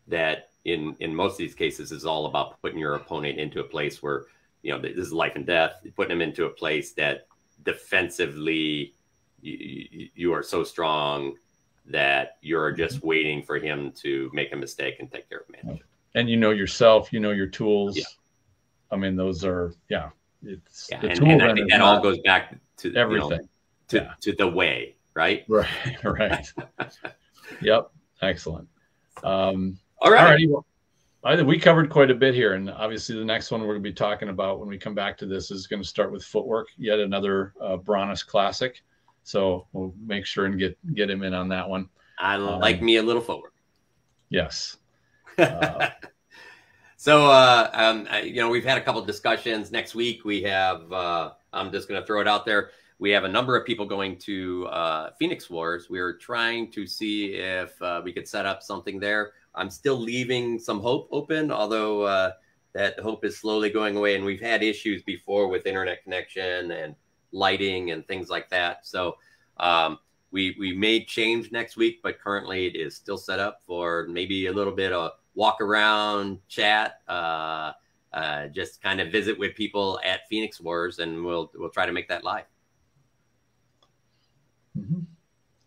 that in most of these cases is all about putting your opponent into a place where, you know, this is life and death, putting them into a place that defensively you are so strong that you're just waiting for him to make a mistake and take care of management. And you know yourself, you know your tools. Yeah. I mean, those are, and I think that all goes back to everything. You know, to the way, right? Right. Right. Yep. Excellent. All right. Alrighty. Well, I think we covered quite a bit here, and obviously the next one we're going to be talking about when we come back to this is going to start with footwork, yet another Brannos classic. So we'll make sure and get him in on that one. I like me a little footwork. Yes. So, we've had a couple of discussions. Next week we have, I'm just going to throw it out there. We have a number of people going to Phoenix Wars. We're trying to see if we could set up something there. I'm still leaving some hope open, although that hope is slowly going away. And we've had issues before with internet connection and lighting and things like that. So we may change next week, but currently it is still set up for maybe a little bit of walk around chat, just kind of visit with people at Phoenix Wars, and we'll try to make that live. Mm-hmm.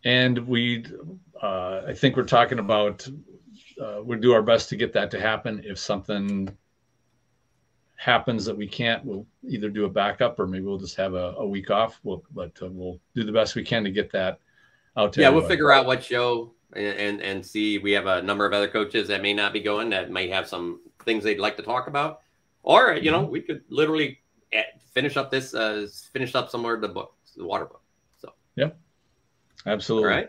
And I think we're talking about, we'll do our best to get that to happen. If something happens that we can't, we'll either do a backup or maybe we'll just have a week off. We'll do the best we can to get that out to everybody. We'll figure out what show and see. We have a number of other coaches that may not be going, that may have some things they'd like to talk about, or we could literally finish up somewhere the water book. So yep, absolutely. All right.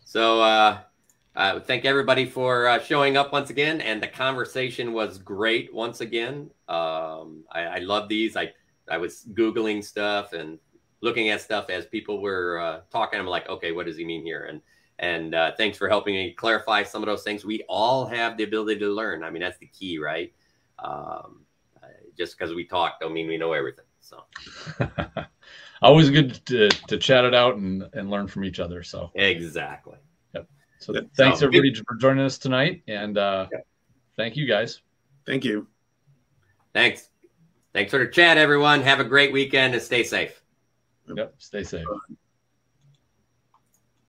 So thank everybody for showing up once again, and the conversation was great once again. I love these. I was Googling stuff and looking at stuff as people were talking. I'm like, okay, what does he mean here? And thanks for helping me clarify some of those things. We all have the ability to learn. I mean, that's the key, right? Just because we talk don't mean we know everything. So always good to chat it out and learn from each other. So exactly. Yep. So thanks everybody for joining us tonight, and thank you guys. Thank you. Thanks for the chat, everyone. Have a great weekend and stay safe. Yep. Stay safe.